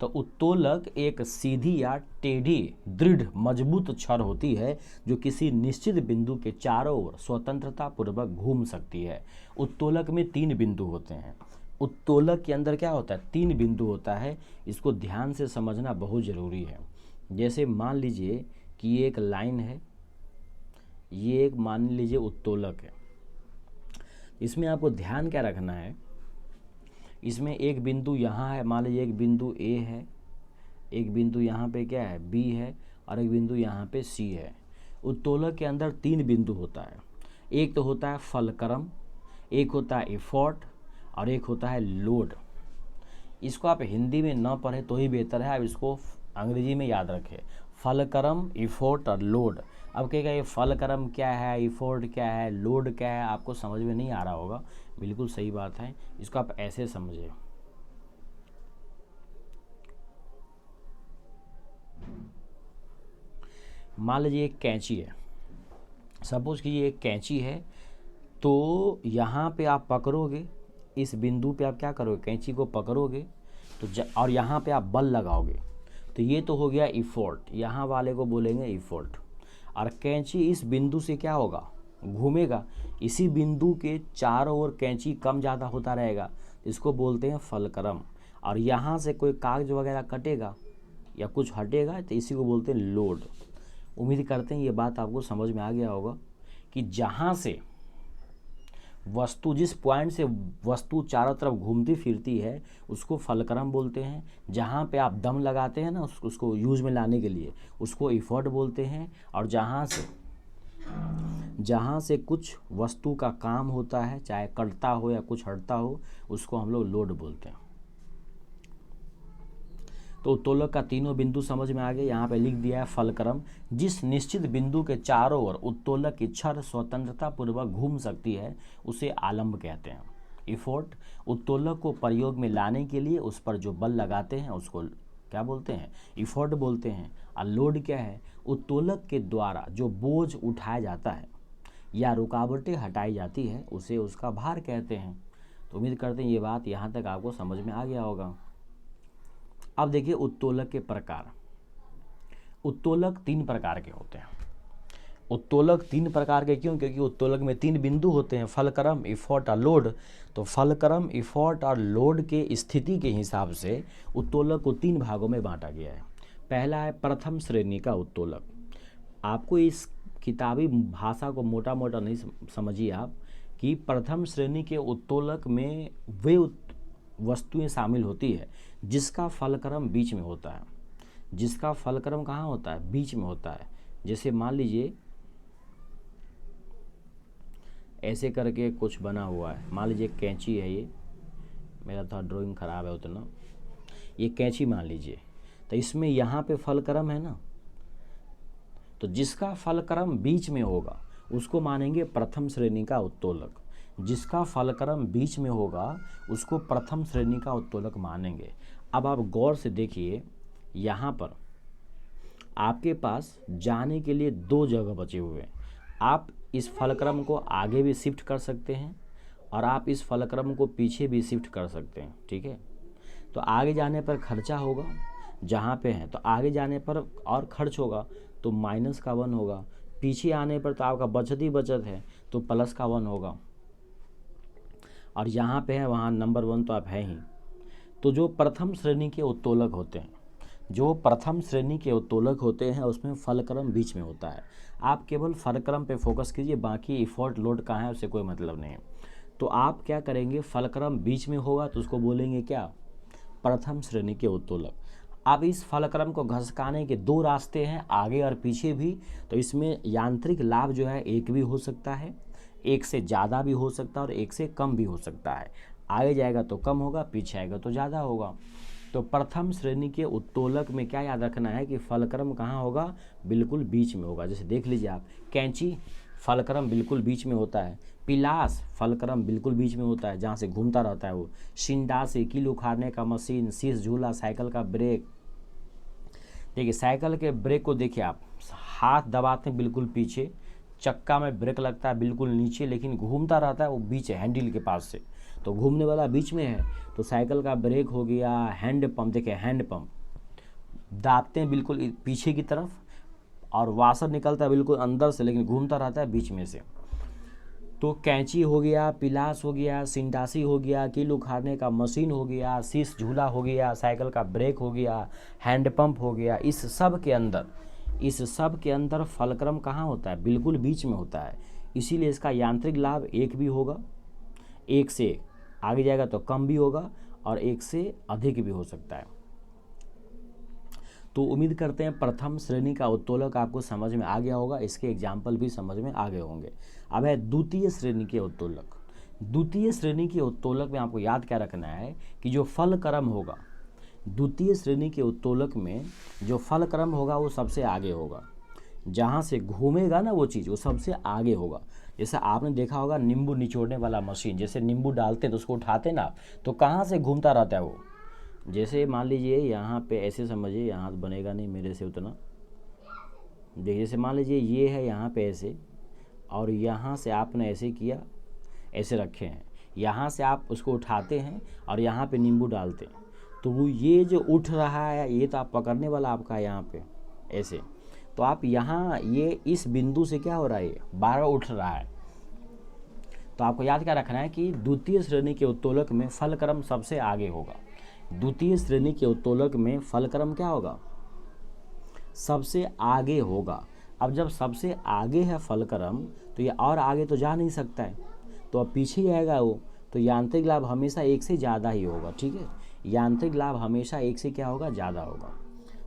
तो उत्तोलक एक सीधी या टेढ़ी दृढ़ मजबूत छड़ होती है जो किसी निश्चित बिंदु के चारों ओर स्वतंत्रता पूर्वक घूम सकती है। उत्तोलक में 3 बिंदु होते हैं। उत्तोलक के अंदर क्या होता है, 3 बिंदु होता है। इसको ध्यान से समझना बहुत ज़रूरी है। जैसे मान लीजिए कि ये एक लाइन है, ये एक मान लीजिए उत्तोलक है। इसमें आपको ध्यान क्या रखना है, इसमें एक बिंदु यहाँ है, मान लीजिए एक बिंदु ए है, एक बिंदु यहाँ पे क्या है बी है, और एक बिंदु यहाँ पे सी है। उत्तोलक के अंदर 3 बिंदु होता है, एक तो होता है फलक्रम, एक होता है इफोर्ट, और एक होता है लोड। इसको आप हिंदी में न पढ़े तो ही बेहतर है, आप इसको अंग्रेजी में याद रखें, फलक्रम, इफोर्ट और लोड। अब कहेगा ये फलक्रम क्या है, इफोर्ट क्या है, लोड क्या है, आपको समझ में नहीं आ रहा होगा, बिल्कुल सही बात है, इसको आप ऐसे समझे। मान लीजिए एक कैंची है, सपोज कि ये एक कैंची है, तो यहाँ पे आप पकड़ोगे, इस बिंदु पे आप क्या करोगे, कैंची को पकड़ोगे तो और यहाँ पे आप बल लगाओगे, तो ये तो हो गया इफोर्ट, यहाँ वाले को बोलेंगे इफोर्ट। और कैंची इस बिंदु से क्या होगा, घूमेगा, इसी बिंदु के चारों ओर कैंची कम ज़्यादा होता रहेगा, इसको बोलते हैं फलक्रम। और यहाँ से कोई कागज वगैरह कटेगा या कुछ हटेगा तो इसी को बोलते हैं लोड। उम्मीद करते हैं ये बात आपको समझ में आ गया होगा कि जहाँ से वस्तु, जिस पॉइंट से वस्तु चारों तरफ घूमती फिरती है उसको फलक्रम बोलते हैं। जहाँ पे आप दम लगाते हैं ना उसको यूज में लाने के लिए, उसको इफोर्ट बोलते हैं। और जहाँ से कुछ वस्तु का काम होता है, चाहे कटता हो या कुछ हटता हो, उसको हम लोग लोड बोलते हैं। तो उत्तोलक का तीनों बिंदु समझ में आ गए। यहाँ पे लिख दिया है फलक्रम, जिस निश्चित बिंदु के चारों ओर उत्तोलक की छड़ स्वतंत्रता पूर्वक घूम सकती है उसे आलंब कहते हैं। इफोर्ट, उत्तोलक को प्रयोग में लाने के लिए उस पर जो बल लगाते हैं उसको क्या बोलते हैं, इफोर्ट बोलते हैं। और लोड क्या है, उत्तोलक के द्वारा जो बोझ उठाया जाता है या रुकावटें हटाई जाती है उसे उसका भार कहते हैं। तो उम्मीद करते हैं ये बात यहाँ तक आपको समझ में आ गया होगा। अब देखिए उत्तोलक के प्रकार। उत्तोलक 3 प्रकार के होते हैं। उत्तोलक 3 प्रकार के क्यों, क्योंकि उत्तोलक में 3 बिंदु होते हैं, फलक्रम, इफोर्ट और लोड। तो फलक्रम, इफोर्ट और लोड के स्थिति के हिसाब से उत्तोलक को 3 भागों में बांटा गया है। पहला है प्रथम श्रेणी का उत्तोलक। आपको इस किताबी भाषा को मोटा मोटा नहीं समझिए आप, कि प्रथम श्रेणी के उत्तोलक में वे वस्तुएं शामिल होती है जिसका फलक्रम बीच में होता है। जिसका फलक्रम कहाँ होता है, बीच में होता है। जैसे मान लीजिए ऐसे करके कुछ बना हुआ है, मान लीजिए कैंची है, ये मेरा थोड़ा ड्राइंग खराब है उतना, ये कैंची मान लीजिए, तो इसमें यहाँ पे फलक्रम है ना, तो जिसका फलक्रम बीच में होगा उसको मानेंगे प्रथम श्रेणी का उत्तोलक। जिसका फलक्रम बीच में होगा उसको प्रथम श्रेणी का उत्तोलक मानेंगे। अब आप गौर से देखिए, यहाँ पर आपके पास जाने के लिए 2 जगह बचे हुए हैं। आप इस फलक्रम को आगे भी शिफ्ट कर सकते हैं और आप इस फलक्रम को पीछे भी शिफ्ट कर सकते हैं, ठीक है। तो आगे जाने पर खर्चा होगा, जहाँ पे हैं तो आगे जाने पर और खर्च होगा तो माइनस का 1 होगा, पीछे आने पर तो आपका बचत ही बचत है तो प्लस का 1 होगा, और यहाँ पे है वहाँ नंबर 1 तो आप है ही। तो जो प्रथम श्रेणी के उत्तोलक होते हैं, जो प्रथम श्रेणी के उत्तोलक होते हैं उसमें फलक्रम बीच में होता है। आप केवल फलक्रम पे फोकस कीजिए, बाकी इफोर्ट लोड कहाँ है उससे कोई मतलब नहीं है। तो आप क्या करेंगे, फलक्रम बीच में होगा तो उसको बोलेंगे क्या, प्रथम श्रेणी के उत्तोलक। अब इस फलक्रम को घसकाने के 2 रास्ते हैं, आगे और पीछे भी। तो इसमें यांत्रिक लाभ जो है एक भी हो सकता है, एक से ज़्यादा भी हो सकता है और एक से कम भी हो सकता है। आगे जाएगा तो कम होगा, पीछे आएगा तो ज़्यादा होगा। तो प्रथम श्रेणी के उत्तोलक में क्या याद रखना है कि फलक्रम कहाँ होगा, बिल्कुल बीच में होगा। जैसे देख लीजिए आप, कैंची फलक्रम बिल्कुल बीच में होता है, पिलास फलक्रम बिल्कुल बीच में होता है जहाँ से घूमता रहता है वो, सिंडासी कील उखाड़ने का मशीन, शीश झूला, साइकिल का ब्रेक। देखिए साइकिल के ब्रेक को देखिए आप, हाथ दबाते हैं बिल्कुल पीछे, चक्का में ब्रेक लगता है बिल्कुल नीचे, लेकिन घूमता रहता है वो बीच है, हैंडल के पास से, तो घूमने वाला बीच में है। तो साइकिल का ब्रेक हो गया। हैंड पंप, देखिए हैंड पंप दाबते हैं बिल्कुल पीछे की तरफ और वाशर निकलता है बिल्कुल अंदर से, लेकिन घूमता रहता है बीच में से। तो कैंची हो गया, पिलास हो गया, सिंडासी हो गया, कील उखाड़ने का मशीन हो गया, शीश झूला हो गया, साइकिल का ब्रेक हो गया, हैंड पंप हो गया। इस सब के अंदर इस सब के अंदर फलक्रम कहाँ होता है? बिल्कुल बीच में होता है। इसीलिए इसका यांत्रिक लाभ 1 भी होगा, 1 से आगे जाएगा तो कम भी होगा और 1 से अधिक भी हो सकता है। तो उम्मीद करते हैं प्रथम श्रेणी का उत्तोलक आपको समझ में आ गया होगा, इसके एग्जाम्पल भी समझ में आ गए होंगे। अब है द्वितीय श्रेणी के उत्तोलक। द्वितीय श्रेणी के उत्तोलक में आपको याद क्या रखना है कि जो फल क्रम होगा, द्वितीय श्रेणी के उत्तोलक में जो फल क्रम होगा वो सबसे आगे होगा। जहाँ से घूमेगा ना वो चीज़, वो सबसे आगे होगा। जैसे आपने देखा होगा नींबू निचोड़ने वाला मशीन, जैसे नींबू डालते हैं तो उसको उठाते ना, तो कहाँ से घूमता रहता है वो। जैसे मान लीजिए यहाँ पे ऐसे समझिए, यहाँ बनेगा नहीं मेरे से उतना, देखिए जैसे मान लीजिए ये है यहाँ पे ऐसे, और यहाँ से आपने ऐसे किया, ऐसे रखे हैं, यहाँ से आप उसको उठाते हैं और यहाँ पे नींबू डालते हैं, तो वो ये जो उठ रहा है ये तो आप पकड़ने वाला आपका है यहाँ पे ऐसे, तो आप यहाँ ये इस बिंदु से क्या हो रहा है, ये बार उठ रहा है। तो आपको याद क्या रखना है कि द्वितीय श्रेणी के उत्तोलक में फलक्रम सबसे आगे होगा। द्वितीय श्रेणी के उत्तोलक में फलक्रम क्या होगा? सबसे आगे होगा। अब जब सबसे आगे है फलक्रम तो ये और आगे तो जा नहीं सकता है, तो अब पीछे ही आएगा वो, तो यांत्रिक लाभ हमेशा 1 से ज़्यादा ही होगा। ठीक है, यांत्रिक लाभ हमेशा 1 से क्या होगा? ज़्यादा होगा,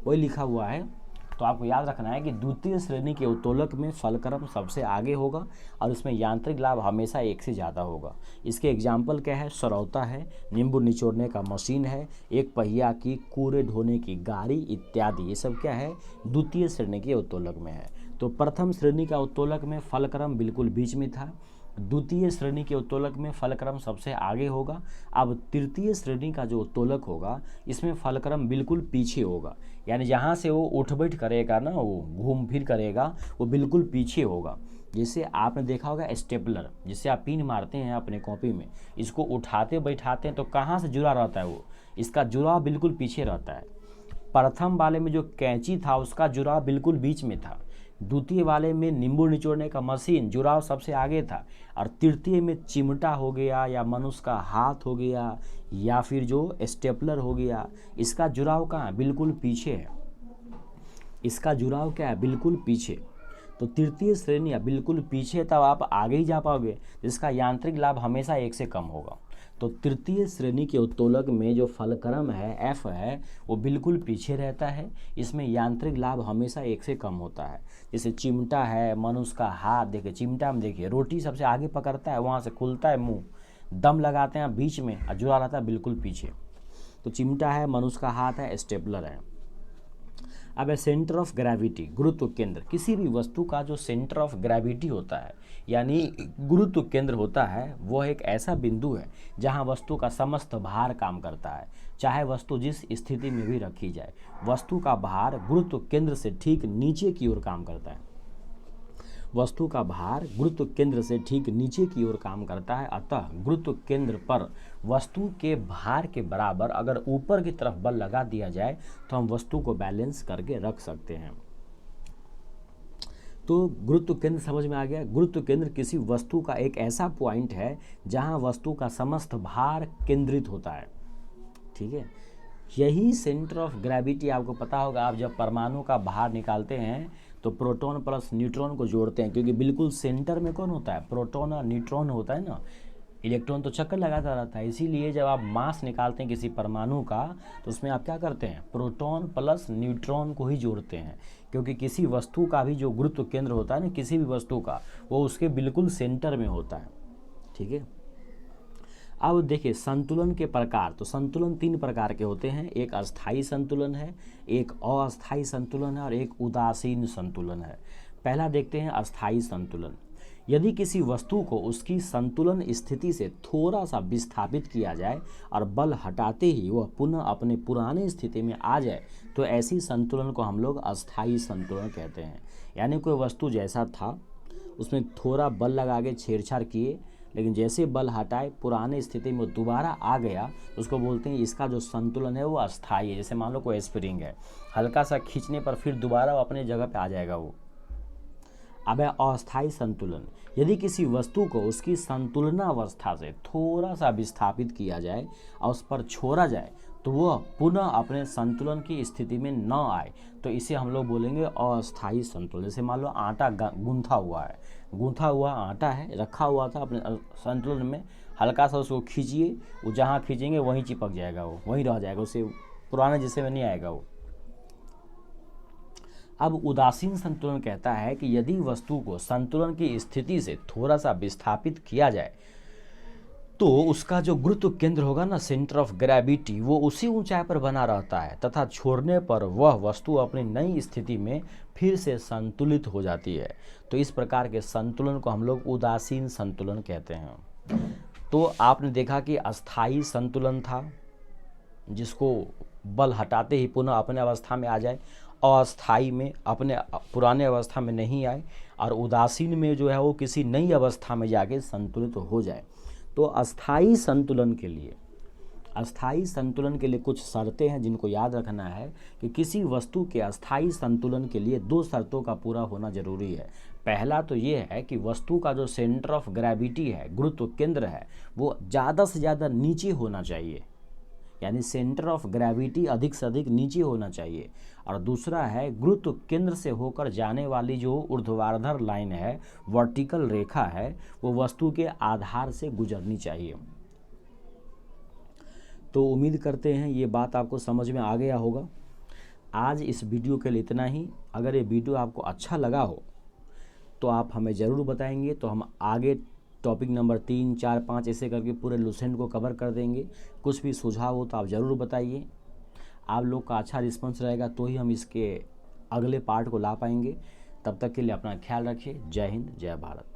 वही लिखा हुआ है। तो आपको याद रखना है कि द्वितीय श्रेणी के उत्तोलक में फलक्रम सबसे आगे होगा और इसमें यांत्रिक लाभ हमेशा 1 से ज़्यादा होगा। इसके एग्जाम्पल क्या है? सरौता है, नींबू निचोड़ने का मशीन है, एक पहिया की कूड़े ढोने की गाड़ी इत्यादि, ये सब क्या है? द्वितीय श्रेणी के उत्तोलक में है। तो प्रथम श्रेणी का उत्तोलक में फलक्रम बिल्कुल बीच में था, द्वितीय श्रेणी के उत्तोलक में फलक्रम सबसे आगे होगा। अब तृतीय श्रेणी का जो उत्तोलक होगा इसमें फलक्रम बिल्कुल पीछे होगा, यानी जहाँ से वो उठ बैठ करेगा ना, वो घूम फिर करेगा, वो बिल्कुल पीछे होगा। जैसे आपने देखा होगा स्टेपलर, जिससे आप पिन मारते हैं अपने कॉपी में, इसको उठाते बैठाते हैं तो कहाँ से जुड़ा रहता है वो? इसका जुड़ाव बिल्कुल पीछे रहता है। प्रथम वाले में जो कैंची था उसका जुड़ाव बिल्कुल बीच में था, द्वितीय वाले में नींबू निचोड़ने का मशीन जुड़ाव सबसे आगे था, और तृतीय में चिमटा हो गया या मनुष्य का हाथ हो गया या फिर जो स्टेपलर हो गया, इसका जुड़ाव कहाँ है? बिल्कुल पीछे है। इसका जुड़ाव क्या है? बिल्कुल पीछे। तो तृतीय श्रेणी बिल्कुल पीछे, तब आप आगे ही जा पाओगे, जिसका यांत्रिक लाभ हमेशा 1 से कम होगा। तो तृतीय श्रेणी के उत्तोलक में जो फलक्रम है एफ है वो बिल्कुल पीछे रहता है, इसमें यांत्रिक लाभ हमेशा 1 से कम होता है। जैसे चिमटा है, मनुष्य का हाथ, देखिए चिमटा में देखिए रोटी सबसे आगे पकड़ता है, वहाँ से खुलता है मुंह, दम लगाते हैं बीच में और जुड़ा रहता है बिल्कुल पीछे। तो चिमटा है, मनुष्य का हाथ है, स्टेपलर है। अब है सेंटर ऑफ ग्रेविटी, गुरुत्व केंद्र। किसी भी वस्तु का जो सेंटर ऑफ ग्रेविटी होता है यानी गुरुत्व केंद्र होता है, वो एक ऐसा बिंदु है जहां वस्तु का समस्त भार काम करता है, चाहे वस्तु जिस स्थिति में भी रखी जाए। वस्तु का भार गुरुत्व केंद्र से ठीक नीचे की ओर काम करता है। वस्तु का भार गुरुत्व केंद्र से ठीक नीचे की ओर काम करता है, अतः गुरुत्व केंद्र पर वस्तु के भार के बराबर अगर ऊपर की तरफ बल लगा दिया जाए तो हम वस्तु को बैलेंस करके रख सकते हैं। तो गुरुत्व केंद्र समझ में आ गया। गुरुत्व केंद्र किसी वस्तु का एक ऐसा पॉइंट है जहां वस्तु का समस्त भार केंद्रित होता है। ठीक है, यही सेंटर ऑफ ग्रेविटी आपको पता होगा, आप जब परमाणु का भार निकालते हैं तो प्रोटॉन प्लस न्यूट्रॉन को जोड़ते हैं, क्योंकि बिल्कुल सेंटर में कौन होता है? प्रोटॉन और न्यूट्रॉन होता है ना, इलेक्ट्रॉन तो चक्कर लगाता रहता है। इसीलिए जब आप मास निकालते हैं किसी परमाणु का तो उसमें आप क्या करते हैं? प्रोटॉन प्लस न्यूट्रॉन को ही जोड़ते हैं, क्योंकि किसी वस्तु का भी जो गुरुत्व केंद्र होता है ना, किसी भी वस्तु का, वो उसके बिल्कुल सेंटर में होता है। ठीक है, अब देखिए संतुलन के प्रकार। तो संतुलन 3 प्रकार के होते हैं, एक अस्थायी संतुलन है, एक अस्थायी संतुलन है और एक उदासीन संतुलन है। पहला देखते हैं अस्थायी संतुलन। यदि किसी वस्तु को उसकी संतुलन स्थिति से थोड़ा सा विस्थापित किया जाए और बल हटाते ही वह पुनः अपने पुराने स्थिति में आ जाए तो ऐसी संतुलन को हम लोग अस्थायी संतुलन कहते हैं। यानी कोई वस्तु जैसा था उसमें थोड़ा बल लगा के छेड़छाड़ किए, लेकिन जैसे बल हटाए पुराने स्थिति में दोबारा आ गया तो उसको बोलते हैं इसका जो संतुलन है वो अस्थायी है। जैसे मान लो कोई स्प्रिंग है, हल्का सा खींचने पर फिर दोबारा अपने जगह पे आ जाएगा वो। अब है अस्थायी संतुलन। यदि किसी वस्तु को उसकी संतुलनावस्था से थोड़ा सा विस्थापित किया जाए और उस पर छोड़ा जाए तो वह पुनः अपने संतुलन की स्थिति में न आए, तो इसे हम लोग बोलेंगे अस्थायी संतुलन। जैसे मान लो आटा गूंथा हुआ है, गूंथा हुआ आटा है, रखा हुआ था अपने संतुलन में, हल्का सा उसको खींचिए, वो जहाँ खींचेंगे वहीं चिपक जाएगा, वो वहीं रह जाएगा, उसे पुराने जैसे में नहीं आएगा वो। अब उदासीन संतुलन कहता है कि यदि वस्तु को संतुलन की स्थिति से थोड़ा सा विस्थापित किया जाए तो उसका जो गुरुत्व केंद्र होगा ना, सेंटर ऑफ ग्रेविटी, वो उसी ऊंचाई पर बना रहता है तथा छोड़ने पर वह वस्तु अपनी नई स्थिति में फिर से संतुलित हो जाती है। तो इस प्रकार के संतुलन को हम लोग उदासीन संतुलन कहते हैं। तो आपने देखा कि अस्थाई संतुलन था, जिसको बल हटाते ही पुनः अपने अवस्था में आ जाए, अस्थाई में अपने पुराने अवस्था में नहीं आए, और उदासीन में जो है वो किसी नई अवस्था में जाके संतुलित हो जाए। तो अस्थाई संतुलन के लिए कुछ शर्तें हैं जिनको याद रखना है कि किसी वस्तु के अस्थाई संतुलन के लिए 2 शर्तों का पूरा होना जरूरी है। पहला तो ये है कि वस्तु का जो सेंटर ऑफ ग्रेविटी है, गुरुत्व केंद्र है, वो ज़्यादा से ज़्यादा नीचे होना चाहिए, यानी सेंटर ऑफ ग्रेविटी अधिक से अधिक नीचे होना चाहिए। और दूसरा है गुरुत्व केंद्र से होकर जाने वाली जो ऊर्ध्वाधर लाइन है, वर्टिकल रेखा है, वो वस्तु के आधार से गुजरनी चाहिए। तो उम्मीद करते हैं ये बात आपको समझ में आ गया होगा। आज इस वीडियो के लिए इतना ही। अगर ये वीडियो आपको अच्छा लगा हो तो आप हमें ज़रूर बताएंगे, तो हम आगे टॉपिक नंबर 3, 4, 5 ऐसे करके पूरे लुसेंट को कवर कर देंगे। कुछ भी सुझाव हो तो आप ज़रूर बताइए। आप लोग का अच्छा रिस्पॉन्स रहेगा तो ही हम इसके अगले पार्ट को ला पाएंगे। तब तक के लिए अपना ख्याल रखिए। जय हिंद, जय भारत।